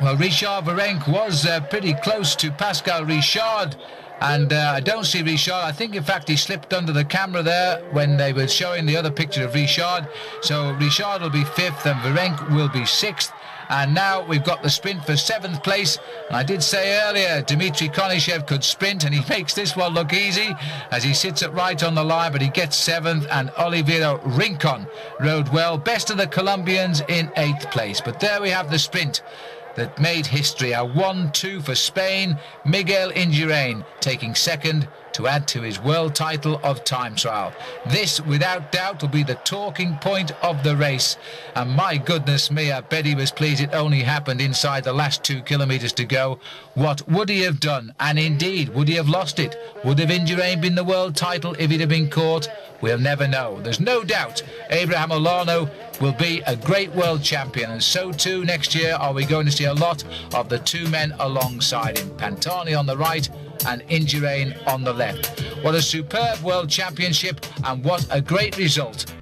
Well, Richard Virenque was pretty close to Pascal Richard, and I don't see Richard. I think, in fact, he slipped under the camera there when they were showing the other picture of Richard. So Richard will be fifth and Virenque will be sixth. And now we've got the sprint for seventh place. And I did say earlier, Dmitry Konishev could sprint, and he makes this one look easy as he sits it right on the line, but he gets seventh, and Oliveira Rincon rode well. Best of the Colombians in eighth place. But there we have the sprint that made history. A 1-2 for Spain. Miguel Indurain taking second to add to his world title of time trial. This, without doubt, will be the talking point of the race. And my goodness me, I bet he was pleased it only happened inside the last 2 kilometres to go. What would he have done? And indeed, would he have lost it? Would have Indurain been the world title if he'd have been caught? We'll never know. There's no doubt Abraham Alano will be a great world champion, and so too next year are we going to see a lot of the two men alongside him, Pantani on the right and Indurain on the left. What a superb world championship, and what a great result